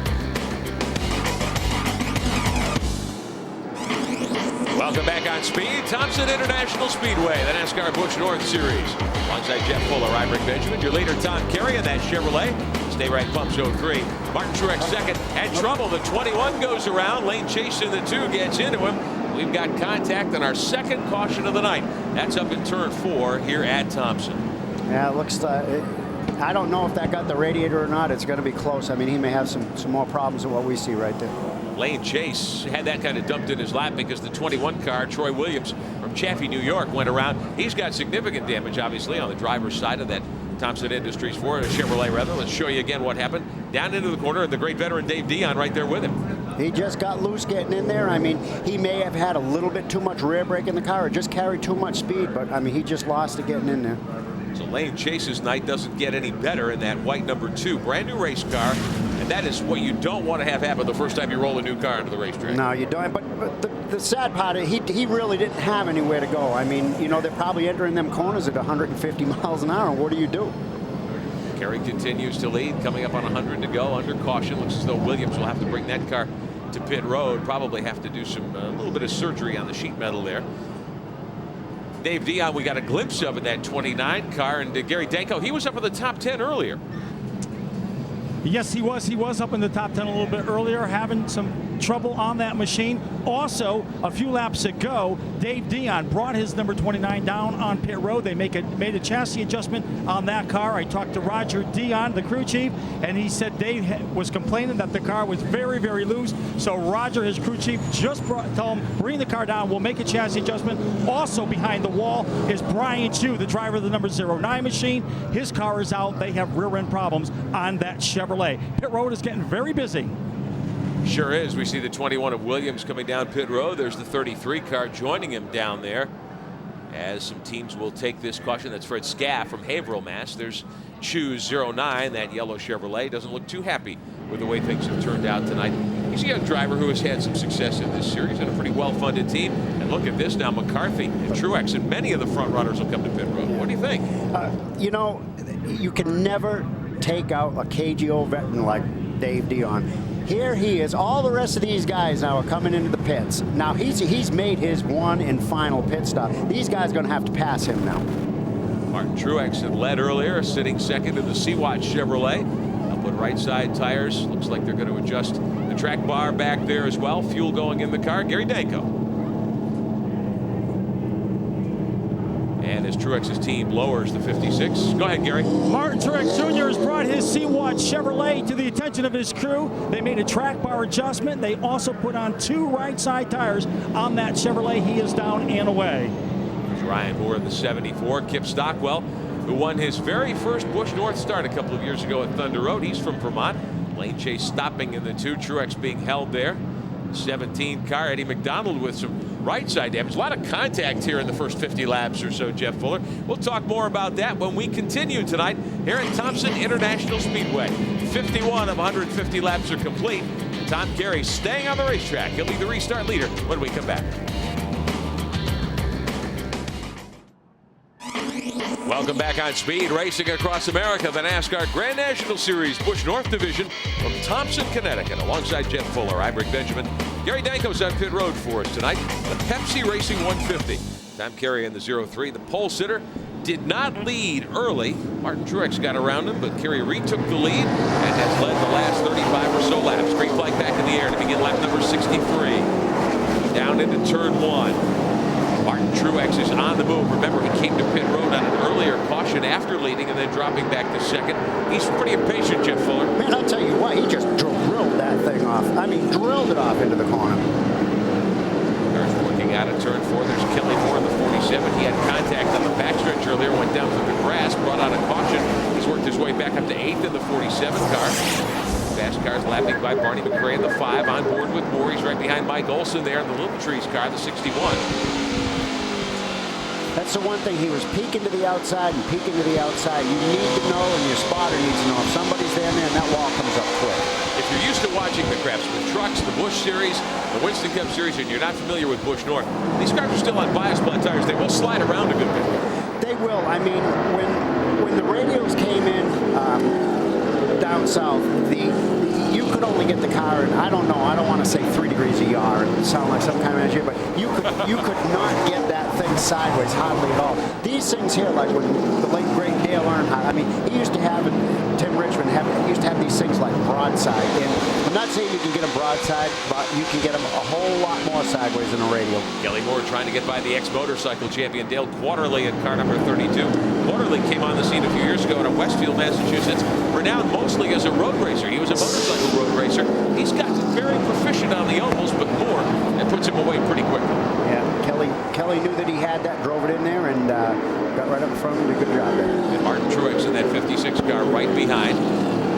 Welcome back on Speed. Thompson International Speedway, the NASCAR Busch North Series. Alongside Jeff Fuller, I'm Rick Benjamin. Your leader, Tom Carey, in that Chevrolet. Stay right, Pumps 03. Martin Truex second. Had trouble. The 21 goes around. Lane Chase in the 2 gets into him. We've got contact on our second caution of the night. That's up in turn 4 here at Thompson.
Yeah, it looks I don't know if that got the radiator or not. It's going to be close. I mean, he may have some more problems than what we see right there.
Lane Chase had that kind of dumped in his lap because the 21 car, Troy Williams from Chaffee, New York, went around. He's got significant damage, obviously, on the driver's side of that Thompson Industries Chevrolet, rather. Let's show you again what happened. Down into the corner, and the great veteran Dave Dion right there with him.
He just got loose getting in there. I mean, he may have had a little bit too much rear brake in the car or just carried too much speed, but, I mean, he just lost it getting in there.
So Lane Chase's night doesn't get any better in that white number 2. Brand new race car. And that is what you don't want to have happen the first time you roll a new car into the racetrack.
No, you don't. But the sad part is he really didn't have anywhere to go. I mean, you know, they're probably entering them corners at 150 miles an hour. And what do you do?
Carey continues to lead, coming up on 100 to go under caution. Looks as though Williams will have to bring that car to pit road. Probably have to do some a little bit of surgery on the sheet metal there. Dave Dion, we got a glimpse of in that 29 car, and Gary Danko, he was up in the top 10 earlier.
Yes, he was. He was up in the top 10 a little bit earlier, having some trouble on that machine. Also, a few laps ago, Dave Dion brought his number 29 down on pit road. They made a chassis adjustment on that car. I talked to Roger Dion, the crew chief, and he said Dave was complaining that the car was very, very loose. So Roger, his crew chief, just told him, bring the car down. We'll make a chassis adjustment. Also behind the wall is Brian Chu, the driver of the number 09 machine. His car is out. They have rear end problems on that Chevrolet. Pit road is getting very busy.
Sure is. We see the 21 of Williams coming down pit road. There's the 33 car joining him down there, as some teams will take this caution. That's Fred Scaff from Haverhill, Mass. There's Chu's 09, that yellow Chevrolet. Doesn't look too happy with the way things have turned out tonight. He's a young driver who has had some success in this series and a pretty well-funded team. And look at this now, McCarthy and Truex and many of the front runners will come to pit road. What do you think?
You know, you can never take out a KGO veteran like Dave Dion. Here he is. All the rest of these guys now are coming into the pits. Now he's made his one and final pit stop. These guys are going to have to pass him now.
Martin Truex had led earlier, sitting second in the Sea-Watch Chevrolet. They'll put right side tires. Looks like they're going to adjust the track bar back there as well. Fuel going in the car. Gary Danko. And as Truex's team lowers the 56. Go ahead, Gary.
Martin Truex Jr. has brought his Sea-Watch Chevrolet to the attention of his crew. They made a track bar adjustment. They also put on 2 right side tires on that Chevrolet. He is down and away.
There's Ryan Moore in the 74. Kip Stockwell, who won his very first Busch North start a couple of years ago at Thunder Road. He's from Vermont. Lane Chase stopping in the 2. Truex being held there. 17 car, Eddie McDonald with some right side damage. A lot of contact here in the first 50 laps or so, Jeff Fuller. We'll talk more about that when we continue tonight here at Thompson International Speedway. 51 of 150 laps are complete. Tom Carey staying on the racetrack. He'll be the restart leader when we come back. Welcome back on Speed Racing across America, the NASCAR Grand National Series Busch North Division from Thompson, Connecticut. Alongside Jeff Fuller, I'm Rick Benjamin. Gary Danko's on pit road for us tonight. The Pepsi Racing 150. Tom Carey in the 03. The pole sitter did not lead early. Martin Truex got around him, but Carey retook the lead and has led the last 35 or so laps. Green flag back in the air to begin lap number 63. Down into turn 1. Martin Truex is on the move. Remember, he came to pit road on an earlier caution after leading and then dropping back to second. He's pretty impatient, Jeff Fuller.
Man, I'll tell you what, he just drilled that thing off. I mean, drilled it off into the corner.
There's working out of turn 4. There's Kelly Moore in the 47. He had contact on the backstretch earlier, went down through the grass, brought out a caution. He's worked his way back up to 8th in the 47 car. Fast cars lapping by Barney McRae in the 5, on board with Moore. He's right behind Mike Olson there in the Little Trees car, the 61.
That's the one thing. He was peeking to the outside and peeking to the outside. You need to know, and your spotter needs to know. If somebody's there and that wall comes up quick.
If you're used to watching the Craftsman trucks, the Busch Series, the Winston Cup Series, and you're not familiar with Busch North, these cars are still on bias plat tires. They will slide around a good bit.
They will. I mean, when the radios came in down south, you could only get the car in, I don't know, I don't want to say 3 degrees of EGR and sound like some kind of engineer, but you could not get that thing sideways hardly at all. These things here, like when the late great Dale Earnhardt, I mean, he used to have, Tim Richmond used to have these things like broadside. And I'm not saying you can get them broadside, but you can get them a whole lot more sideways than a radial.
Kelly Moore trying to get by the ex-motorcycle champion Dale Quarterly in car number 32. Quarterly came on the scene a few years ago out of Westfield, Massachusetts, renowned mostly as a road racer. He was a motorcycle road racer. He's gotten very proficient on the ovals, but Moore, it puts him away pretty quickly.
Yeah, Kelly knew that he had that, drove it in there, and got right up in front and did a good job there.
And Martin Truex in that 56 car right behind.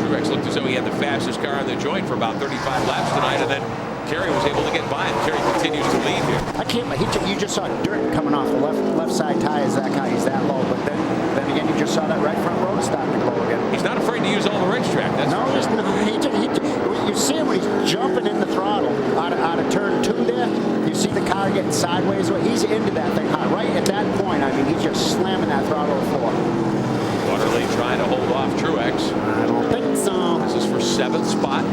Truex looked as though he had the fastest car on the joint for about 35 laps tonight, and then Kerry was able to get by him. Kerry continues to lead here.
I can't. You just saw dirt coming off the left side tires. That guy, he's that low. But then again, you just saw that right front road starting to glow again.
He's not afraid to use all the racetrack. That's
no, he's not. You see him when he's jumping in the throttle out of turn 2 there. You see the car getting sideways. He's into that thing hard. Right at that point, I mean, he's just slamming that throttle to the floor.
Waterley trying to hold off Truex.
I don't think so.
This is for 7th spot.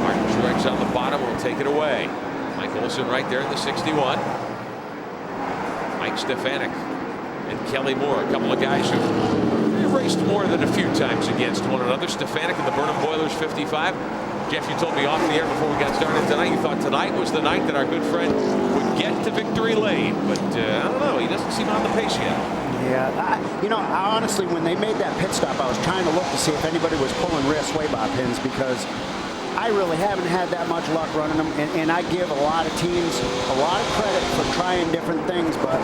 Martin Truex on the bottom will take it away. Mike Olson right there in the 61. Mike Stefanik and Kelly Moore, a couple of guys who raced more than a few times against one another. Stefanik in the Burnham Boilers 55. Jeff, you told me off the air before we got started tonight, you thought tonight was the night that our good friend would get to victory lane. But I don't know, he doesn't seem on the pace yet.
Yeah, I honestly, when they made that pit stop, I was trying to look to see if anybody was pulling rear sway bar pins, because I really haven't had that much luck running them, and I give a lot of teams a lot of credit for trying different things, but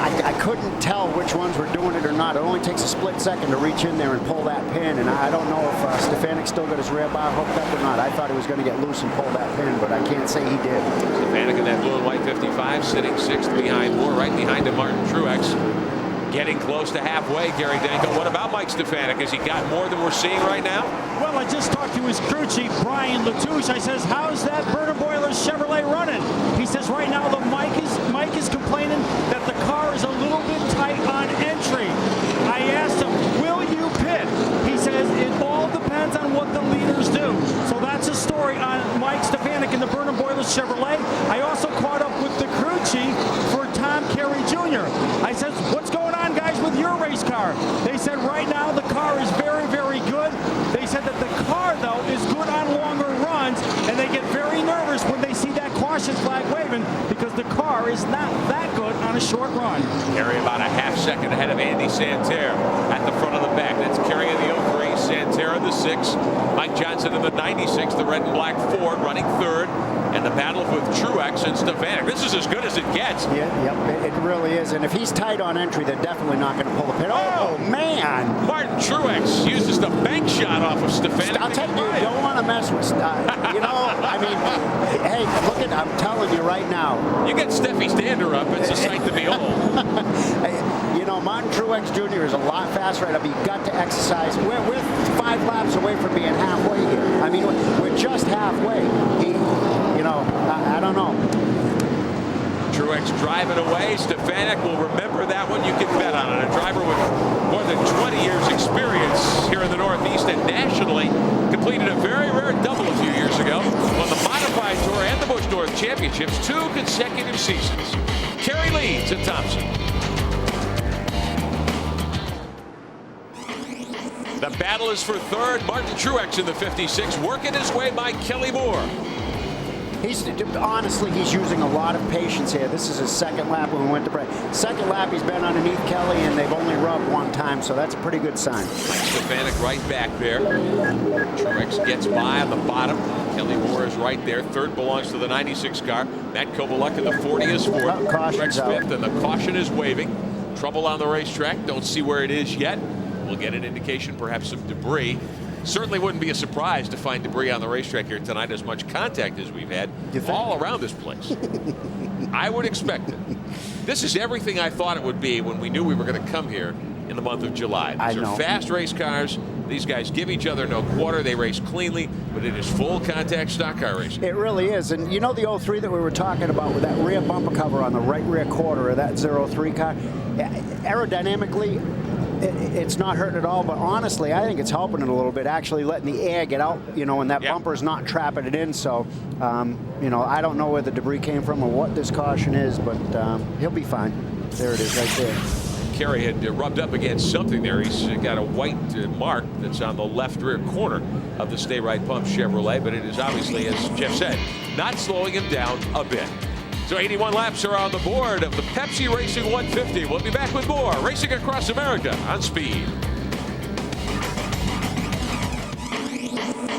I couldn't tell which ones were doing it or not. It only takes a split second to reach in there and pull that pin, and I don't know if Stefanik still got his rear bar hooked up or not. I thought he was going to get loose and pull that pin, but I can't say he did.
Stefanik in that blue and white 55, sitting 6th behind Moore, right behind him Martin Truex. Getting close to halfway, Gary Danko. What about Mike Stefanik? Has he got more than we're seeing right now?
Well, I just talked to his crew chief, Brian Latouche. I says, how's that Burnham Boilers Chevrolet running? He says right now the Mike is complaining that the car is a little bit tight on entry. I asked him, will you pit? He says it all depends on what the leaders do. So that's a story on Mike Stefanik in the Burnham Boilers Chevrolet. I also caught up with the crew chief for Tom Carey Jr. I says, what's going on, guys, with your race car? They said right now the car is very, very good. They said that the car, though, is good on longer runs, and they get very nervous when they see that caution flag waving, because the car is not that good on a short run.
Kerry about a half second ahead of Andy Santerre at the front of the back. That's Kerry in the 03, Santerre in the 6, Mike Johnson in the 96, the red and black Ford running 3rd, and the battle with Truex and Stefanik. This is as good as it gets.
Yeah, it really is. And if he's tight on entry, they're definitely not going to pull the pin. Oh, man!
Martin Truex uses the bank shot off of Stefanik.
I'll tell you, you don't want to mess with. I mean, hey, look at. I'm telling you right now.
You get Steffi Stander up, it's a sight to behold.
Martin Truex Jr. is a lot faster right up. You've got to exercise. We're 5 laps away from being halfway here. I mean, we're just halfway. I don't know.
Truex driving away. Stefanik will remember that one. You can bet on it. A driver with more than 20 years experience here in the Northeast and nationally completed a very rare double a few years ago on the Modified Tour and the Busch North Championships, 2 consecutive seasons. Kerry leads at Thompson. The battle is for 3rd. Martin Truex in the 56, working his way by Kelly Moore.
Honestly, he's using a lot of patience here. This is his 2nd lap when we went to break. 2nd lap, he's been underneath Kelly, and they've only rubbed 1 time, so that's a pretty good sign.
Mike Stefanik right back there. Truex gets by on the bottom. Kelly Moore is right there. 3rd belongs to the 96 car. Matt Kovaluk in the 40 is 4th. Truex 5th, and the caution is waving. Trouble on the racetrack. Don't see where it is yet. We'll get an indication, perhaps some debris. Certainly wouldn't be a surprise to find debris on the racetrack here tonight, as much contact as we've had all around this place. I would expect it. This is everything I thought it would be when we knew we were going to come here in the month of July. These are fast race cars. These guys give each other no quarter. They race cleanly, but it is full contact stock car racing.
It really is. And you know the 03 that we were talking about with that rear bumper cover on the right rear quarter of that 03 car? Aerodynamically, it's not hurting at all, but honestly, I think it's helping it a little bit, actually letting the air get out, and that bumper's not trapping it in. So, I don't know where the debris came from or what this caution is, but he'll be fine. There it is right there.
Kerry had rubbed up against something there. He's got a white mark that's on the left rear corner of the Stay Right Pump Chevrolet, but it is obviously, as Jeff said, not slowing him down a bit. So 81 laps are on the board of the Pepsi Racing 150. We'll be back with more Racing Across America on Speed.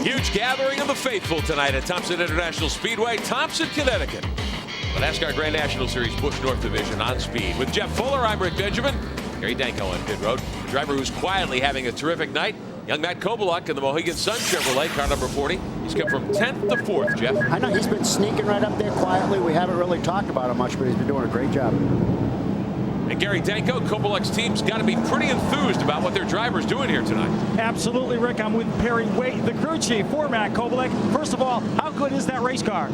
Huge gathering of the faithful tonight at Thompson International Speedway, Thompson, Connecticut. The NASCAR Grand National Series Busch North Division on Speed. With Jeff Fuller, I'm Rick Benjamin. Gary Danko on pit road. The driver who's quietly having a terrific night, young Matt Kobaluk in the Mohegan Sun Chevrolet, car number 40. He's come from 10th to 4th, Jeff.
I know he's been sneaking right up there quietly. We haven't really talked about him much, but he's been doing a great job.
And Gary Danko, Kobaluk's team's got to be pretty enthused about what their driver's doing here tonight.
Absolutely, Rick. I'm with Perry Waite, the crew chief for Matt Kobaluk. First of all, how good is that race car?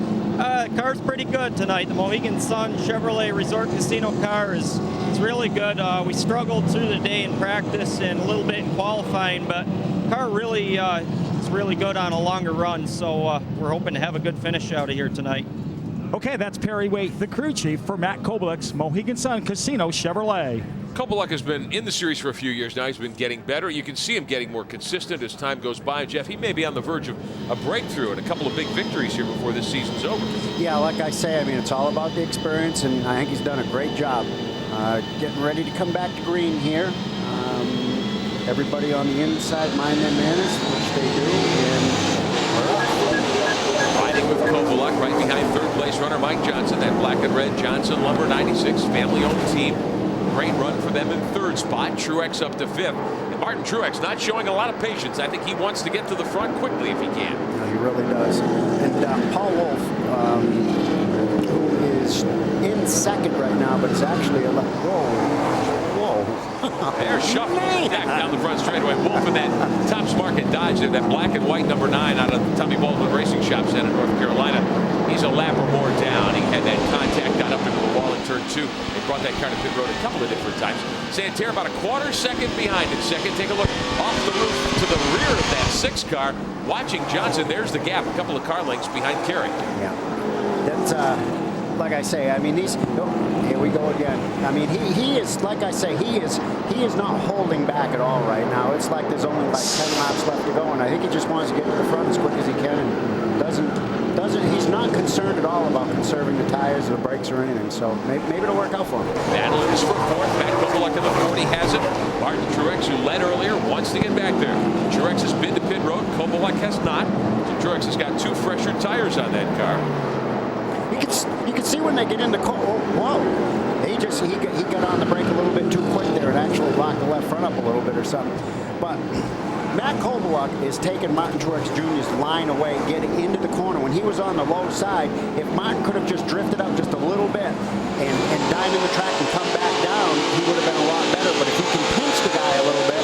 Car's pretty good tonight. The Mohegan Sun Chevrolet Resort Casino car is really good. We struggled through the day in practice and a little bit in qualifying, but car really is really good on a longer run. So we're hoping to have a good finish out of here tonight.
Okay, that's Perry Waite, the crew chief for Matt Kobaluk's Mohegan Sun Casino Chevrolet.
Kobaluk has been in the series for a few years now. He's been getting better. You can see him getting more consistent as time goes by. Jeff, he may be on the verge of a breakthrough and a couple of big victories here before this season's over.
Yeah, like I say, I mean, it's all about the experience, and I think he's done a great job getting ready to come back to green here. Everybody on the inside mind their manners, which they do. And
riding with Kobaluk right behind third place runner Mike Johnson, that black and red Johnson Lumber 96 family-owned team. Great run for them in third spot. Truex up to 5th. And Martin Truex not showing a lot of patience. I think he wants to get to the front quickly if he can.
No, he really does. And Paul Wolf, who is in second right now, but is actually a
They're shuffling down the front straightaway. Wolf in that Top Market Dodge there, that black and white number 9 out of the Tommy Baldwin Racing Shops out of North Carolina. He's a lap or more down. He had that contact, got up into the wall in turn 2. They brought that car to pit road a couple of different times. Santerre about a quarter second behind in second. Take a look off the roof to the rear of that 6 car. Watching Johnson, there's the gap, a couple of car lengths behind Kerry.
Yeah, that's like I say, I mean, these, here we go again. I mean, he is, like I say, he is not holding back at all right now. It's like there's only like 10 laps left to go, and I think he just wants to get to the front as quick as he can, and he's not concerned at all about conserving the tires or the brakes or anything, so maybe it'll work out for him.
Battle is for 4th. Matt Kobaluk in the 40 has it. Martin Truex, who led earlier, wants to get back there. Truex has been to pit road. Kobaluk has not. So Truex has got 2 fresher tires on that car.
You can see when they get in the car. Oh, whoa! He got on the brake a little bit too quick there and actually locked the left front up a little bit or something. But Matt Kobaluk is taking Martin Truex Jr.'s line away, getting into the corner. When he was on the low side, if Martin could have just drifted up just a little bit and dive in the track and come back down, he would have been a lot better. But if he can pinch the guy a little bit,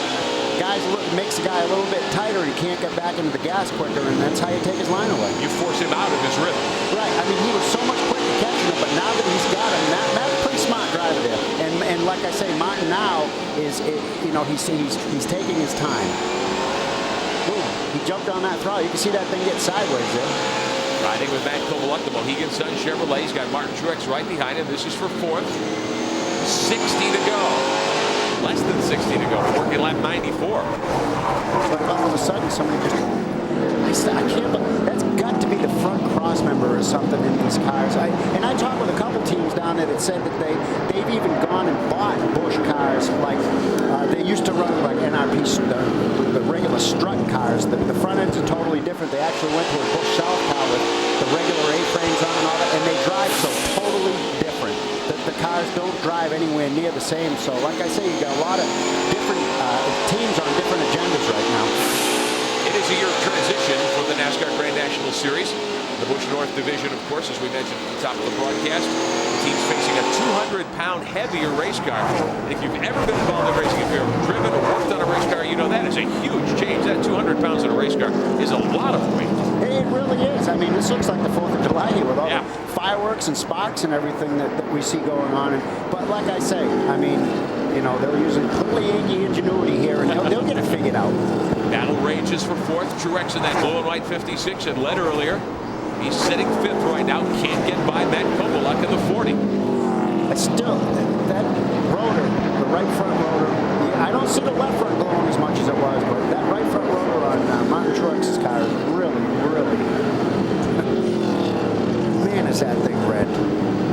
makes the guy a little bit tighter, he can't get back into the gas quicker, and that's how you take his line away.
You force him out of his rhythm.
Right. I mean, he was so much quicker catching him, but now that he's got him, Matt's a pretty smart driver there. And like I say, Martin now is, he's taking his time. Ooh, he jumped on that throttle. You can see that thing get sideways there.
Riding with Matt Kobaluk, the Mohegan Sun Chevrolet. He's got Martin Truex right behind him. This is for 4th. 60 to go. Less than 60 to go. Working lap 94.
It's like all of a sudden somebody just, I can't, that's got to be the front cross member or something in these cars. I talked with a couple teams down there that said that they've even gone and bought Busch cars, like they used to run like NRP, the regular strut cars. The front ends are totally different. They actually went to a Busch South car with the regular A-frames on and all that, and they drive so totally different. The cars don't drive anywhere near the same. So like I say, you got a lot of different teams on different agendas right now.
It is a year of transition for the NASCAR Grand National Series. The Busch North Division, of course, as we mentioned at the top of the broadcast, the team's facing a 200-pound heavier race car. And if you've ever been involved in racing, if you've ever driven or worked on a race car, you know that is a huge change. That 200 pounds in a race car is a lot of weight.
It really is. I mean, this looks like the 4th of July here with all the fireworks and sparks and everything that we see going on. But like I say, I mean, you know, they're using clearly Yankee ingenuity here, and they'll get it figured out.
Battle rages for fourth. Truex in that blue and white 56 had led earlier. He's sitting fifth right now. Can't get by Matt Kovaluk in the 40.
Still, that rotor, the right front rotor, I don't see the left front glowing as much as it was, but that right front rotor on Martin Truex's car is really, really, man, is that thing red.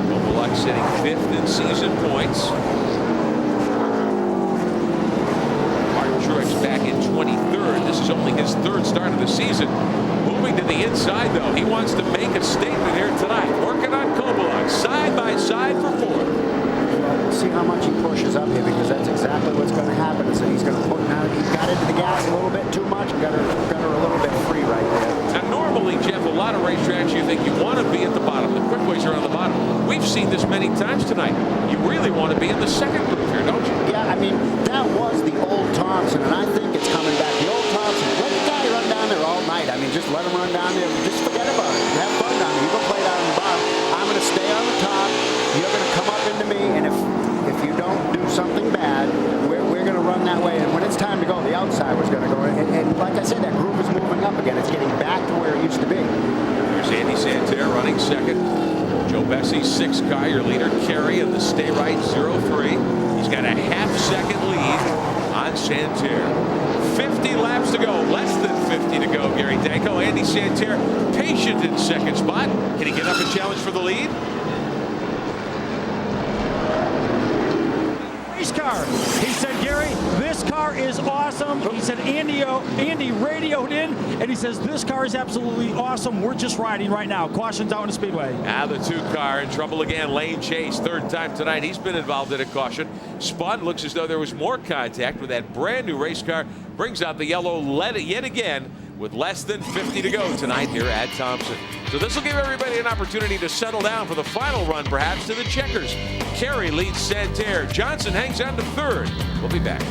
Kovaluk sitting fifth in season points. Martin Truex back in 23rd. This is only his third start of the season. Moving to the inside, though. He wants to make a statement here tonight. Working on Kovaluk, side by side for fourth.
We'll see how much he pushes up here, because that's exactly what's going to happen. So he's going to put now. He got into the gas a little bit too much. Got her a little bit free right there.
Now, normally, Jeff, a lot of racetracks you think you want to be at the bottom. The quick ways are on the bottom. We've seen this many times tonight. You really want to be in the second group here, don't you?
Yeah, I mean, that was the old Thompson, and I think it's coming back. The old Thompson, let the guy run down there all night. I mean, just let him run down there. Just forget about it. Have fun down there. You go play down the bottom. I'm going to stay on the top. You're going to come up into me, and if you don't do something bad, we're going to run that way. And when it's time to go, the outside was going to go. And like I said, that group is moving up again. It's getting back to where it used to be.
Here's Andy Santerre running second. Joe Bessie, 6 car, your leader, Kerry, in the Stay Right 03. He's got a half-second lead on Santerre. 50 laps to go, less than 50 to go, Gary Danko. Andy Santerre patient in second spot. Can he get up and challenge for the lead?
Race car. He said, Gary, this car is awesome. He said, Andy radioed in, and he says, this car is absolutely awesome. We're just riding right now. Caution's out in the speedway.
Now the 2 car in trouble again. Lane Chase, third time tonight. He's been involved in a caution. Spun, looks as though there was more contact with that brand new race car. Brings out the yellow lead yet again with less than 50 to go tonight here at Thompson. So this will give everybody an opportunity to settle down for the final run, perhaps, to the checkers. Kerry leads Santerre. Johnson hangs on to third. We'll be back.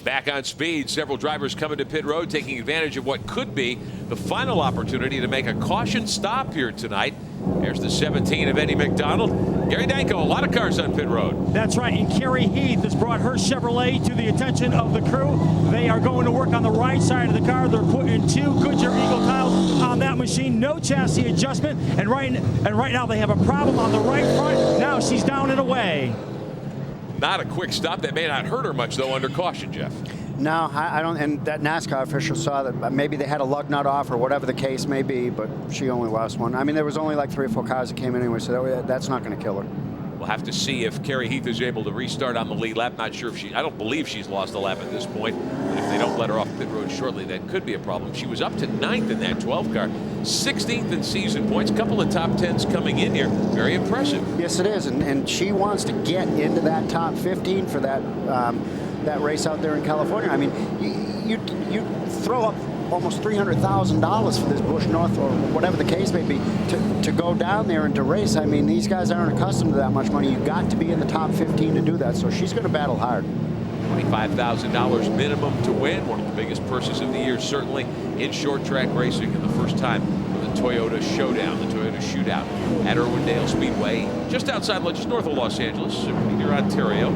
Back on speed, several drivers coming to pit road, taking advantage of what could be the final opportunity to make a caution stop here tonight. There's the 17 of Eddie McDonald. Gary Danko, a lot of cars on pit road.
That's right, and Kerry Heath has brought her Chevrolet to the attention of the crew. They are going to work on the right side of the car. They're putting 2 Goodyear Eagle tiles on that machine. No chassis adjustment, and right now they have a problem on the right front. Now she's down and away.
Not a quick stop. That may not hurt her much, though, under caution, Jeff.
No, I don't. And that NASCAR official saw that maybe they had a lug nut off or whatever the case may be, but she only lost one. I mean, there was only like 3 or 4 cars that came in anyway, so that's not going to kill her.
We'll have to see if Kerry Heath is able to restart on the lead lap. Not sure if I don't believe she's lost a lap at this point. But if they don't let her off pit road shortly, that could be a problem. She was up to 9th in that 12 car, 16th in season points. A couple of top 10s coming in here. Very impressive.
Yes, it is, and she wants to get into that top 15 for that that race out there in California. I mean, you throw up almost $300,000 for this Busch North or whatever the case may be to go down there and to race. I mean, these guys aren't accustomed to that much money. You've got to be in the top 15 to do that, so she's going to battle hard.
$25,000 minimum to win. One of the biggest purses of the year, certainly in short track racing, and the first time for the Toyota Showdown, the Toyota Shootout at Irwindale Speedway, just outside, just north of Los Angeles, near Ontario,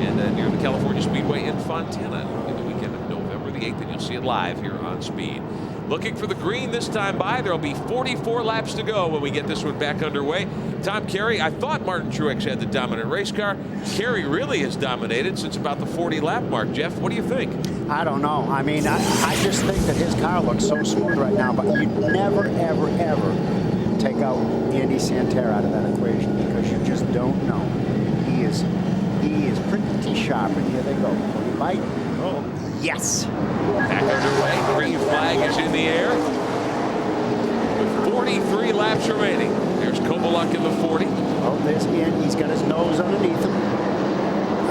and near the California Speedway in Fontana in the weekend of November the 8th, and you'll see it live here on Speed. Looking for the green this time by. There'll be 44 laps to go when we get this one back underway. Tom Kerry, I thought Martin Truex had the dominant race car. Kerry really has dominated since about the 40 lap mark. Jeff, what do you think?
I don't know. I mean, I just think that his car looks so smooth right now, but you never, ever, ever take out Andy Santerre out of that equation because you just don't know. He is pretty sharp, and here they go. Bite. Oh, yes.
Back underway. Green flag is in the air. With 43 laps remaining. There's Kovaluk in the 40.
Oh, there's Andy. He's got his nose underneath him.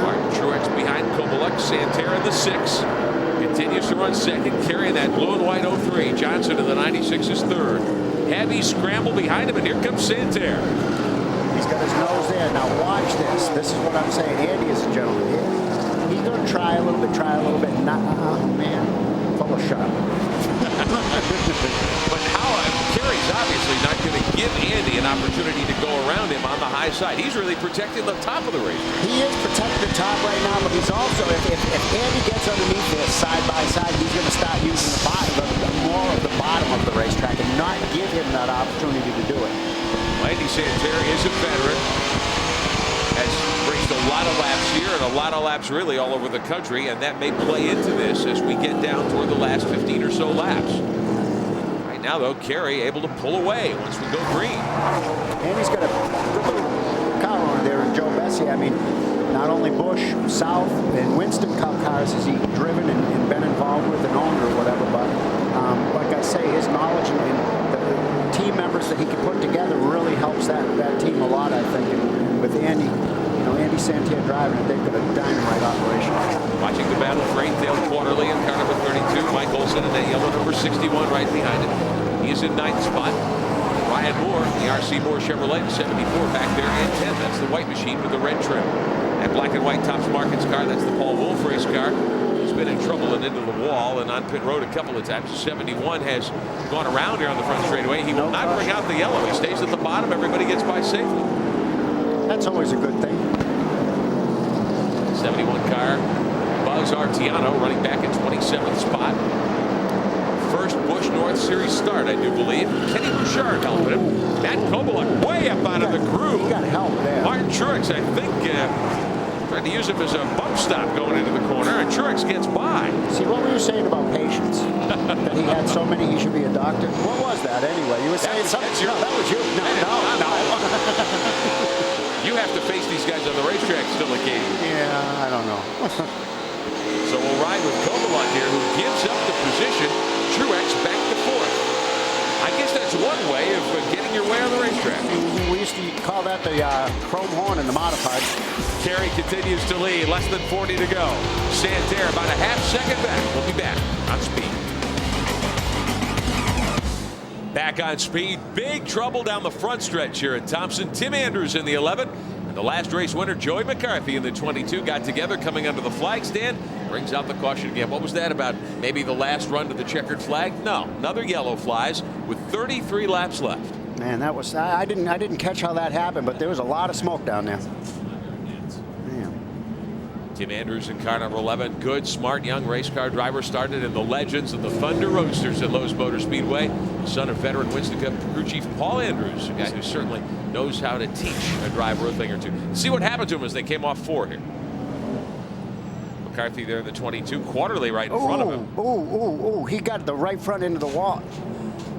Martin Truex behind Kovaluk. Santerre in the 6. Continues to run second, carrying that blue and white 03. Johnson in the 96 is third. Heavy scramble behind him, and here comes Santerre.
He's got his nose there. Now watch this. This is what I'm saying. Andy is a gentleman. He's going to try a little bit, Not, oh, man. Full of shot.
But how give Andy an opportunity to go around him on the high side. He's really protecting the top of the race.
He is protecting the top right now, but he's also, if Andy gets underneath this side by side, he's going to start using the bottom, more of the bottom of the racetrack and not give him that opportunity to do it.
Andy Santerre is a veteran. Has raced a lot of laps here and a lot of laps really all over the country, and that may play into this as we get down toward the last 15 or so laps. Right now, though, Kerry able to pull away once we go green.
And he's got a good little car owner there in Joe Bessie. I mean, not only Busch, South, and Winston Cup cars has he driven and been involved with and owned or whatever, but like I say, his knowledge and the team members that he can put together really helps that team a lot, I think. And with Andy, Andy Santerre driving it, they've got a dynamite operation.
Watching the battle for 8th, Dale Quarterly in car number 32. Mike Olson in that yellow number 61 right behind him. He is in 9th spot. Ryan Moore, the R.C. Moore Chevrolet, 74 back there in 10th. That's the white machine with the red trim. That black and white Tops Markets car, that's the Paul Wolf race car. He's been in trouble and into the wall and on pit road a couple of times. 71 has gone around here on the front straightaway. He will not bring out the yellow. He stays at the bottom. Everybody gets by safely.
That's always a good thing.
71 car, Buzz Artiano running back at 27th spot. First Busch North Series start, I do believe. Kenny Bouchard helping him. Matt Koboluk way up out of the groove.
He got help there.
Martin Truex, I think, tried to use him as a bump stop going into the corner, and Truex gets by.
See, what were you saying about patience? That he had so many, he should be a doctor? What was that anyway? You were saying something? No, that was you. No.
You have to face these guys on the racetrack still occasionally.
Yeah, I don't know.
So we'll ride with Koboluk here, who gives up the position. Truex back to 4th. I guess that's one way of getting your way on the racetrack.
We used to call that the chrome horn in the modified.
Kerry continues to lead, less than 40 to go. Santerre about a half second back. We'll be back on Speed. Back on Speed, big trouble down the front stretch here at Thompson. Tim Andrews in the 11, and the last race winner, Joey McCarthy in the 22, got together coming under the flag stand. Brings out the caution again. What was that about? Maybe the last run to the checkered flag? No, another yellow flies with 33 laps left.
Man, that was I didn't catch how that happened, but there was a lot of smoke down there.
Tim Andrews in car number 11. Good, smart, young race car driver. Started in the Legends of the Thunder Roadsters at Lowe's Motor Speedway. Son of veteran Winston Cup crew chief Paul Andrews, a guy who certainly knows how to teach a driver a thing or two. See what happened to him as they came off 4 here. McCarthy there in the 22. Quarterly right in front of him.
He got the right front into the wall.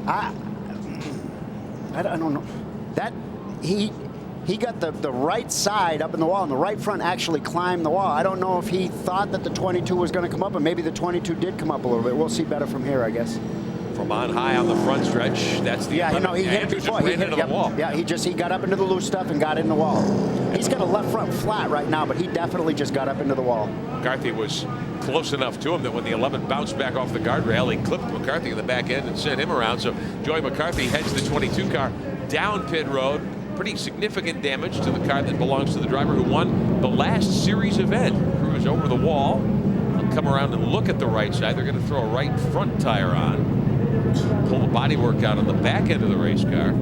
I don't know. That he got the right side up in the wall, and the right front actually climbed the wall. I don't know if he thought that the 22 was going to come up, and maybe the 22 did come up a little bit. We'll see better from here, I guess.
From on high on the front stretch, that's the
he hit it before.
He hit into the wall.
Yeah, he got up into the loose stuff and got in the wall. He's got a left front flat right now, but he definitely just got up into the wall.
McCarthy was close enough to him that when the 11 bounced back off the guardrail, he clipped McCarthy in the back end and sent him around. So Joey McCarthy heads the 22 car down pit road. Pretty significant damage to the car that belongs to the driver who won the last series event. Crew is over the wall. They'll come around and look at the right side. They're going to throw a right front tire on. Pull the bodywork out on the back end of the race car.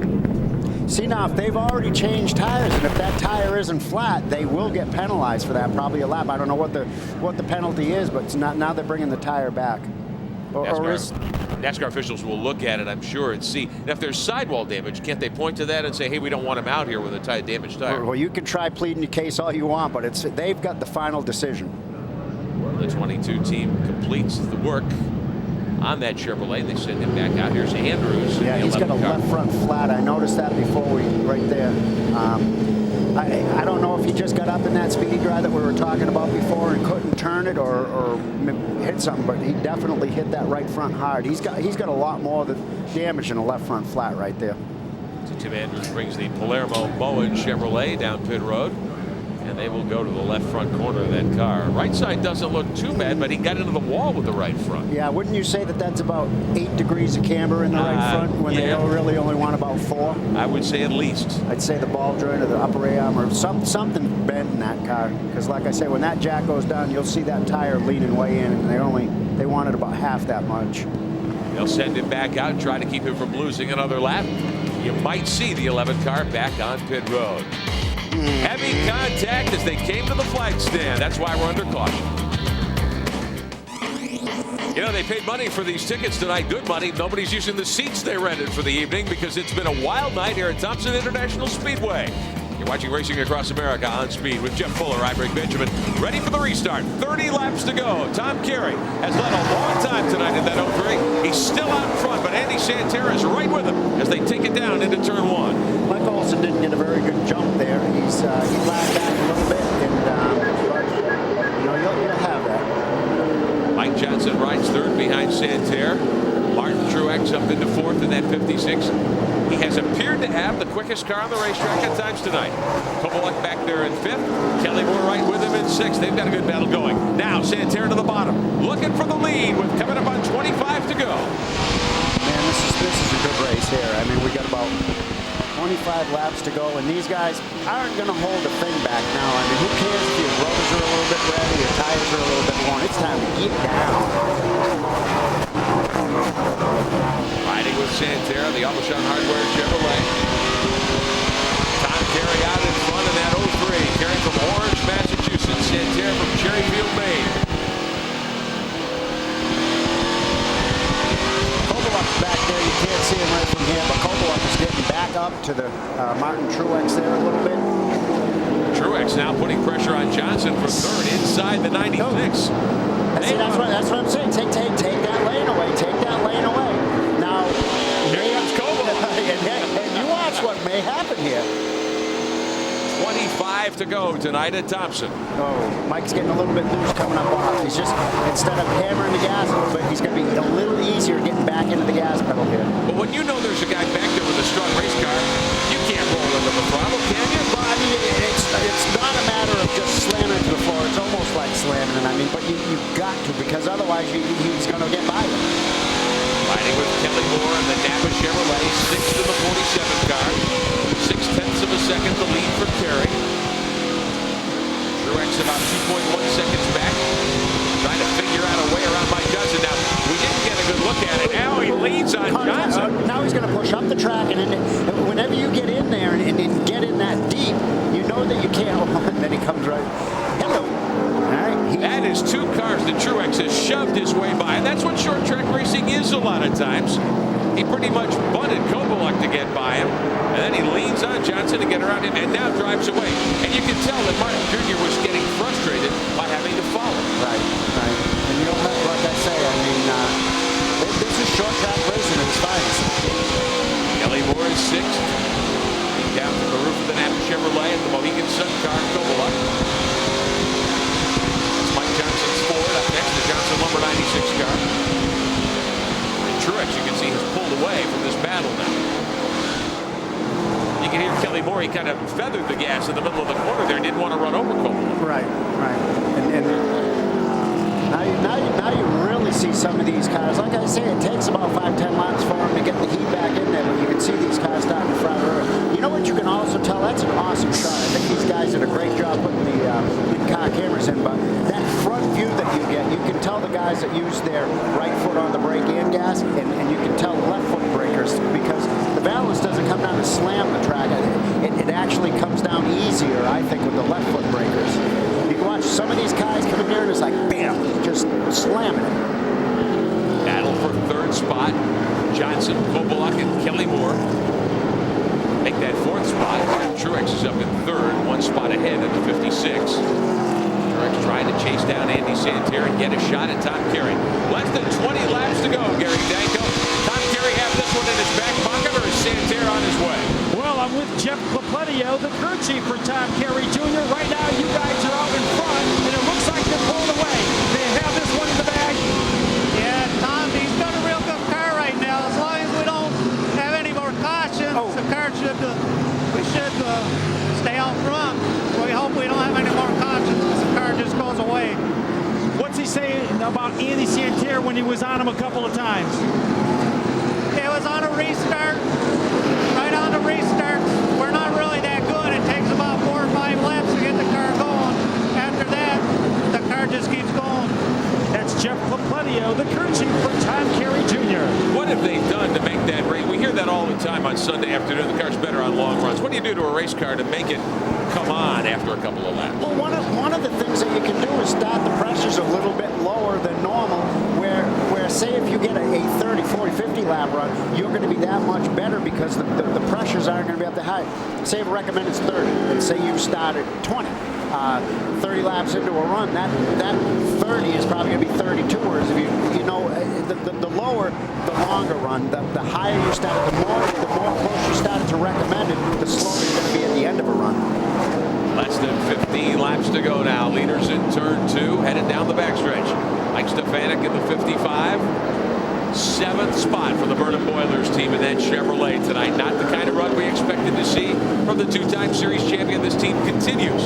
See, now, if they've already changed tires, and if that tire isn't flat, they will get penalized for that, probably a lap. I don't know what the penalty is, but it's not, now they're bringing the tire back.
NASCAR officials will look at it, I'm sure, and see. And if there's sidewall damage, can't they point to that and say, hey, we don't want him out here with a damaged tire?
Well, you can try pleading your case all you want, but they've got the final decision.
The 22 team completes the work on that Chevrolet. They send him back out. Here's Andrews.
Yeah, he's got a left front flat. I noticed that before right there. I don't know if he just got up in that speedy drive that we were talking about before and couldn't turn it or hit something, but he definitely hit that right front hard. He's got a lot more damage than a left front flat right there.
So Tim Andrews brings the Palermo Bowen Chevrolet down pit road, and they will go to the left front corner of that car. Right side doesn't look too bad, but he got into the wall with the right front.
Yeah, wouldn't you say that that's about 8 degrees of camber in the right front when they really only want about 4?
I would say at least.
I'd say the ball joint or the upper arm or something bent in that car. Because like I say, when that jack goes down, you'll see that tire leaning way in, and they wanted about half that much.
They'll send him back out and try to keep him from losing another lap. You might see the 11 car back on pit road. Heavy contact as they came to the flag stand. That's why we're under caution. You know, they paid money for these tickets tonight, good money. Nobody's using the seats they rented for the evening because it's been a wild night here at Thompson International Speedway. You're watching Racing Across America on Speed with Jeff Fuller. I'm Rick Benjamin. Ready for the restart. 30 laps to go. Tom Carey has led a long time tonight in that 03. He's still out in front, but Andy Santerra is right with him as they take it down into turn 1.
Mike Olson didn't get a very good jump there. He lagged back a little bit, and you'll have that.
Mike Johnson rides third behind Santerra. Martin Truex up into fourth in that 56. He has appeared to have the quickest car on the racetrack at times tonight. Kovaluk back there in fifth. Kelly Moore right with him in sixth. They've got a good battle going. Now Santerra to the bottom, looking for the lead with coming up on 25 to go.
Man, this is a good race here. I mean, we got about 25 laps to go, and these guys aren't going to hold a thing back now. I mean, who cares if your rubbers are a little bit red or your tires are a little bit worn? It's time to get down.
Riding with Santerra, the Aubuchon Hardware Chevrolet. Tom Carey out in front in that 03. Carey from Orange, Massachusetts. Santerra from Cherryfield, Maine.
Kovaluk's back there. You can't see him right from here, but Kovaluk is getting back up to the Martin Truex there a little bit.
Truex now putting pressure on Johnson for third inside the 96.
That's what I'm saying. Take that lane away. Take that lane away. Now,
here comes Kovaluk.
and you watch what may happen here.
25 to go tonight at Thompson.
Oh, Mike's getting a little bit loose coming up off. He's just, instead of hammering the gas a little bit, he's going to be a little easier getting back into the gas pedal here.
But when you know there's a guy back there with a strong race car, you can't roll into the throttle, can you?
Well, I mean, it's not a matter of just slamming to the floor. It's almost like slamming it. I mean, but you've got to, because otherwise he's going to get by you.
Riding with Kelly Moore and the Napa Chevrolet, sixth in the 47 car. 0.6 of a second the lead for Carey. Truex about 2.1 seconds back. Trying to figure out a way around Mike Johnson. Now, we didn't get a good look at it. Now he leads on Johnson.
Now he's going to push up the track, and whenever you get in there and get in that deep, you know that you can't. And then he comes right. Hello. All right.
That is two cars that Truex has shoved his way by. And that's what short track racing is a lot of times. He pretty much bunted Kovaluk to get by him. And then he leans on Johnson to get around him and now drives away. And you can tell that Martin Jr. was getting frustrated by having to follow.
Right. And you don't have, like I say, I mean, this is short track racing at its finest.
Kelly Moore is sixth. Down from the roof of the Napa Chevrolet and the Mohegan Sun car, Kovaluk. That's Mike Johnson's Ford. Up next, the Johnson Lumber 96 car. And Truex, you can see, has pulled away from this battle now. You can hear Kelly Moore, he kind of feathered the gas in the middle of the corner there, didn't want to run over Kovaluk.
Right. And now you really see some of these cars. Like I say, it takes about 5-10 laps for them to get the heat back in there, but you can see these cars starting to front early. You know what you can also tell? That's an awesome shot. I think these guys did a great job putting the in-car cameras in, but that front view that you get, you can tell the guys that use their right foot on the brake and gas, and you can tell the left foot brakers, because the balance doesn't come down to slam the track. It actually comes down easier, I think, with the left foot brakers. You can watch some of these guys come in here and it's like, bam, just slamming it.
Battle for third spot. Johnson, Kovaluk, and Kelly Moore make that fourth spot. Truex is up in third, one spot ahead at the 56. Truex trying to chase down Andy Santerra and get a shot at Tom Carey. Less than 20 laps to go, Gary Danko. Tom Carey have this one in his back pocket, or is Santerra on his way?
Well, I'm with Jeff Papletio, the crew chief for Tom Carey Jr. Right now, you guys are out in front, and it looks like they're pulling away. They have this one in the bag.
Yeah, Tom, he's got a real good car right now. As long as we don't have any more cautions, the car should stay out front. We hope we don't have any more cautions because the car just goes away.
What's he saying about Andy Santerra when he was on him a couple of times?
It was on a restart. Right on the restart. We're not really that good. It takes about 4 or 5 laps to get the car going. After that, the car just keeps going.
That's Jeff Papletio, the crew chief for Tom Carey Jr.
time on Sunday afternoon. The car's better on long runs. What do you do to a race car to make it come on after a couple of laps?
Well, one of the things that you can do is start the pressures a little bit lower than normal, where say if you get a 30, 40, 50 lap run, you're going to be that much better because the pressures aren't going to be up that high. Say if recommend it's 30, and say you start at 20. 30 laps into a run, that 30 is probably going to be 32. Whereas if you know the lower, the longer run, the higher you start, the more close you started to recommended, the slower you're going to be at the end of a run.
Less than 15 laps to go now. Leaders in turn 2, headed down the backstretch. Mike Stefanik in the 55. 7th spot for the Burnham Boilers team in that Chevrolet tonight. Not the kind of run we expected to see from the 2-time series champion. This team continues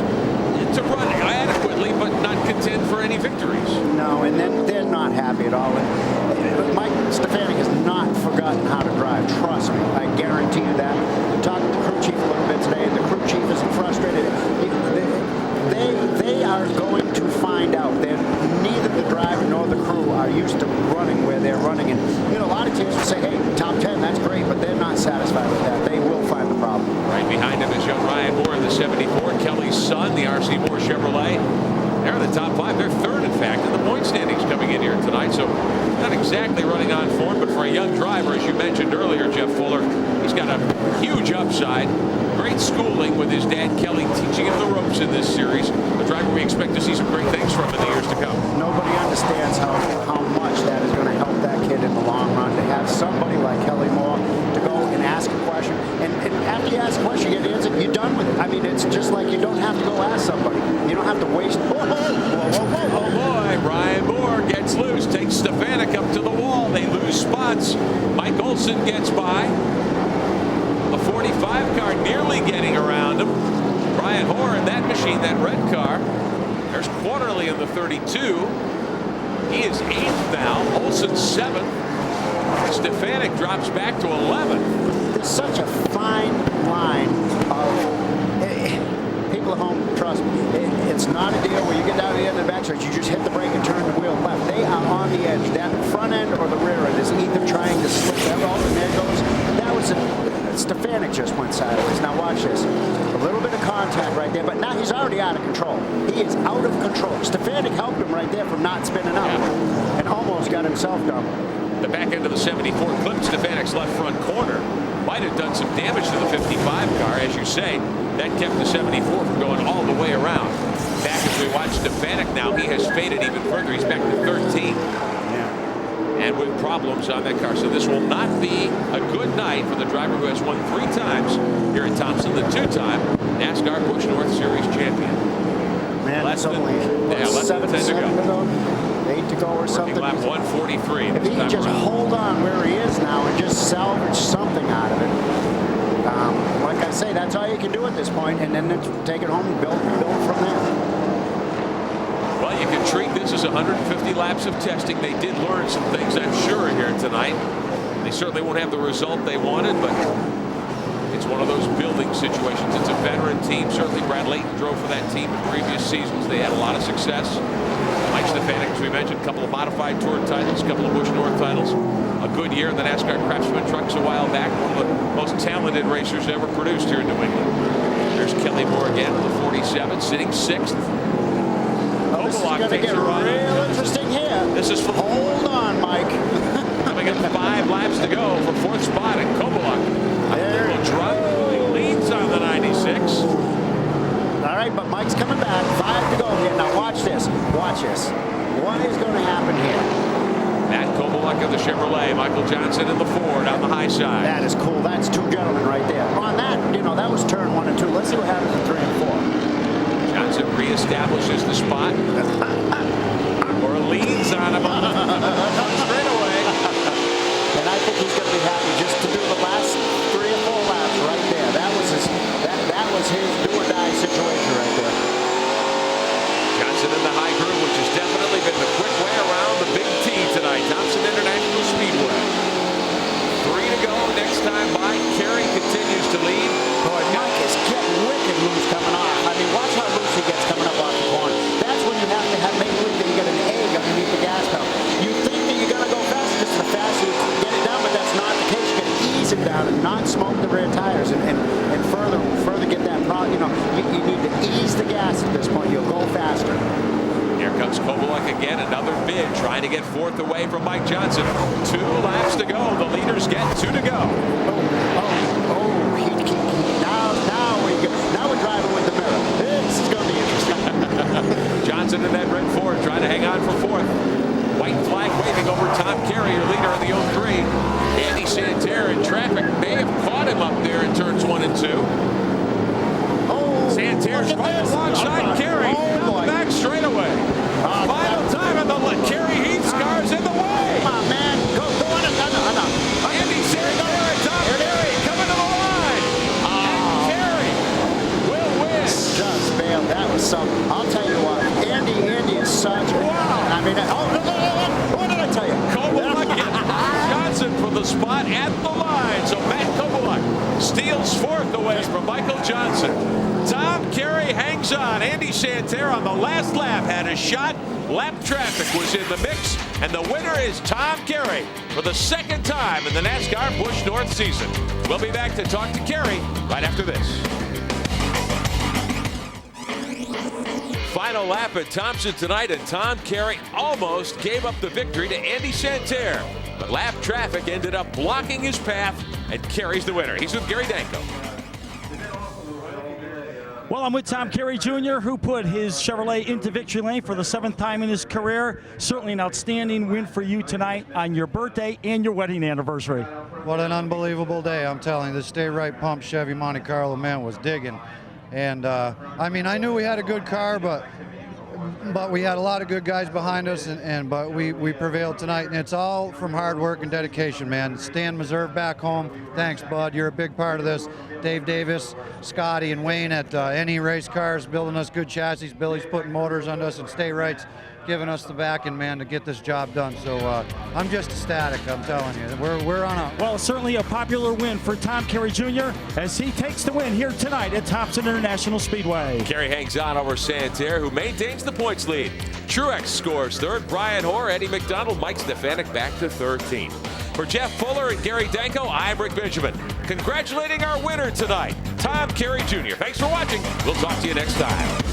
to run adequately, but not contend for any victories.
No, and then they're not happy at all. And Mike Stefanik has not forgotten how to drive. Trust me, I guarantee you that. I talked to the crew chief a little bit today, and the crew chief isn't frustrated. They are going to find out that neither the driver nor the crew are used to running where they're running. And you know, a lot of teams will say, "Hey, top 10, that's great," but they're not satisfied with that. They will find the problem.
Right behind him is young Ryan Moore in the 74. Kelly's son, the RC Moore Chevrolet. They're in the top 5. They're 3rd, in fact, in the point standings coming in here tonight. So not exactly running on form, but for a young driver, as you mentioned earlier, Jeff Fuller, he's got a huge upside. Great schooling with his dad, Kelly, teaching him the ropes in this series. A driver we expect to see some great things from in the years to come.
Nobody understands how much that is going to help that kid in the long run, to have somebody like Kelly Moore to go and ask a question. And after you ask a question, you get the answer, you're done with it. I mean, it's just like you don't have to go ask somebody. You don't have to waste.
Oh boy, Ryan Moore gets loose, takes Stefanik up to the wall. They lose spots. Mike Olson gets by. A 45 car nearly getting around him. Brian Hoare in that machine, that red car. There's Quarterly in the 32. He is 8th now. Olson 7th. Stefanik drops back to 11th.
There's such a fine line of people at home. Trust me, it's not a deal where you get down to the end of the backstretch, you just hit the brake and turn the wheel left. They are on the edge. That front end or the rear end is either trying to slip that off, and there goes. That was Stefanik just went sideways. Now watch this. A little bit of contact right there, but now he's already out of control. He is out of control. Stefanik helped him right there from not spinning out and almost got himself done.
The back end of the 74 clipped Stefanik's left front corner. Might have done some damage to the 55 car, as you say. That kept the 74 from going all the way around. Back as we watch Stefanik now, he has faded even further. He's back to 13. And with problems on that car. So this will not be a good night for the driver who has won 3 times here at Thompson, the 2-time NASCAR Busch North Series champion.
Man,
less
it's only
less than 10 to go.
8 to go or something.
Lap 143.
If he can just hold on where he is now and just salvage something out of it. Like I say, that's all you can do at this point, and then take it home and build from there.
Well, you can treat this as 150 laps of testing. They did learn some things, I'm sure, here tonight. They certainly won't have the result they wanted, but it's one of those building situations. It's a veteran team. Certainly Brad Layton drove for that team in previous seasons. They had a lot of success. Mike Stefanik, as we mentioned, a couple of modified tour titles, a couple of Busch North titles. A good year in the NASCAR Craftsman trucks a while back. One of the most talented racers ever produced here in New England. There's Kelly Moore again in the 47, sitting 6th.
This is going to get real interesting here.
This is
hold on, Mike.
Coming up 5 laps to go for 4th spot at Kobolak. A little drunk. He leads on the 96.
All right, but Mike's coming back. 5 to go here. Now watch this. Watch this. What is going to happen here?
Matt Kobolak of the Chevrolet. Michael Johnson in the Ford on the high side.
That is cool. That's 2 gentlemen right there. On that, that was turn 1 and 2. Let's see what happens in 3 and 4.
Johnson reestablishes the spot. Or leans on him straight away.
And I think he's going to be happy just to do the last 3 or 4 laps right there. That was his do or die situation right there.
Johnson in the high groove, which has definitely been the quick way around the Big T tonight. Thompson International Speedway. 3 to go. Next time by. Carey continues to lead.
Boy, Mike is getting wicked loose coming off. I mean, watch how loose he gets coming up off the corner. That's when you have to make sure that you get an egg underneath the gas pedal. You think that you're going down and not smoke the rear tires and further get that problem. You know, you need to ease the gas at this point. You'll go faster.
Here comes Kovalek again, another bid, trying to get fourth away from Mike Johnson. 2 laps to go. The leaders get 2 to go.
Now we're driving with the mirror. This is going to be interesting.
Johnson in that red Ford trying to hang on for fourth. White flag waving over Tom Carey, your leader in the 03. Andy Santerre in traffic may have caught him up there in turns 1 and 2. Santerre's right alongside Carey. Back straight away. Final time on the Carey Heat scars in the way.
Come on, man. Go on.
Andy Santerre and Tom Carey coming to the line. And Carey will win.
Just bailed. That was something. I'll tell you what. Andy is such.
Wow.
I mean, what did I tell you?
Kovalek and Johnson for the spot at the line. So Matt Kovalek steals fourth away from Michael Johnson. Tom Carey hangs on. Andy Santerre on the last lap had a shot. Lap traffic was in the mix, and the winner is Tom Carey for the second time in the NASCAR Busch North season. We'll be back to talk to Carey right after this. Final lap at Thompson tonight, and Tom Carey almost gave up the victory to Andy Santerre. But lap traffic ended up blocking his path, and Carey's the winner. He's with Gary Danko.
Well, I'm with Tom Carey Jr., who put his Chevrolet into victory lane for the 7th time in his career. Certainly an outstanding win for you tonight on your birthday and your wedding anniversary.
What an unbelievable day, I'm telling you. The Stay Right Pump Chevy Monte Carlo man was digging. And, I mean, I knew we had a good car, but we had a lot of good guys behind us, but we prevailed tonight, and it's all from hard work and dedication, man. Stan Meserve back home, thanks, bud. You're a big part of this. Dave Davis, Scotty, and Wayne at NE Race Cars, building us good chassis. Billy's putting motors on us, and Stay Right's giving us the backing, man, to get this job done. So I'm just ecstatic, I'm telling you. We're on a...
Well, certainly a popular win for Tom Carey Jr. as he takes the win here tonight at Thompson International Speedway.
Carey hangs on over Santerre, who maintains the points lead. Truex scores third. Brian Hoare, Eddie McDonald, Mike Stefanik back to 13. For Jeff Fuller and Gary Danko, I'm Rick Benjamin. Congratulating our winner tonight, Tom Carey Jr. Thanks for watching. We'll talk to you next time.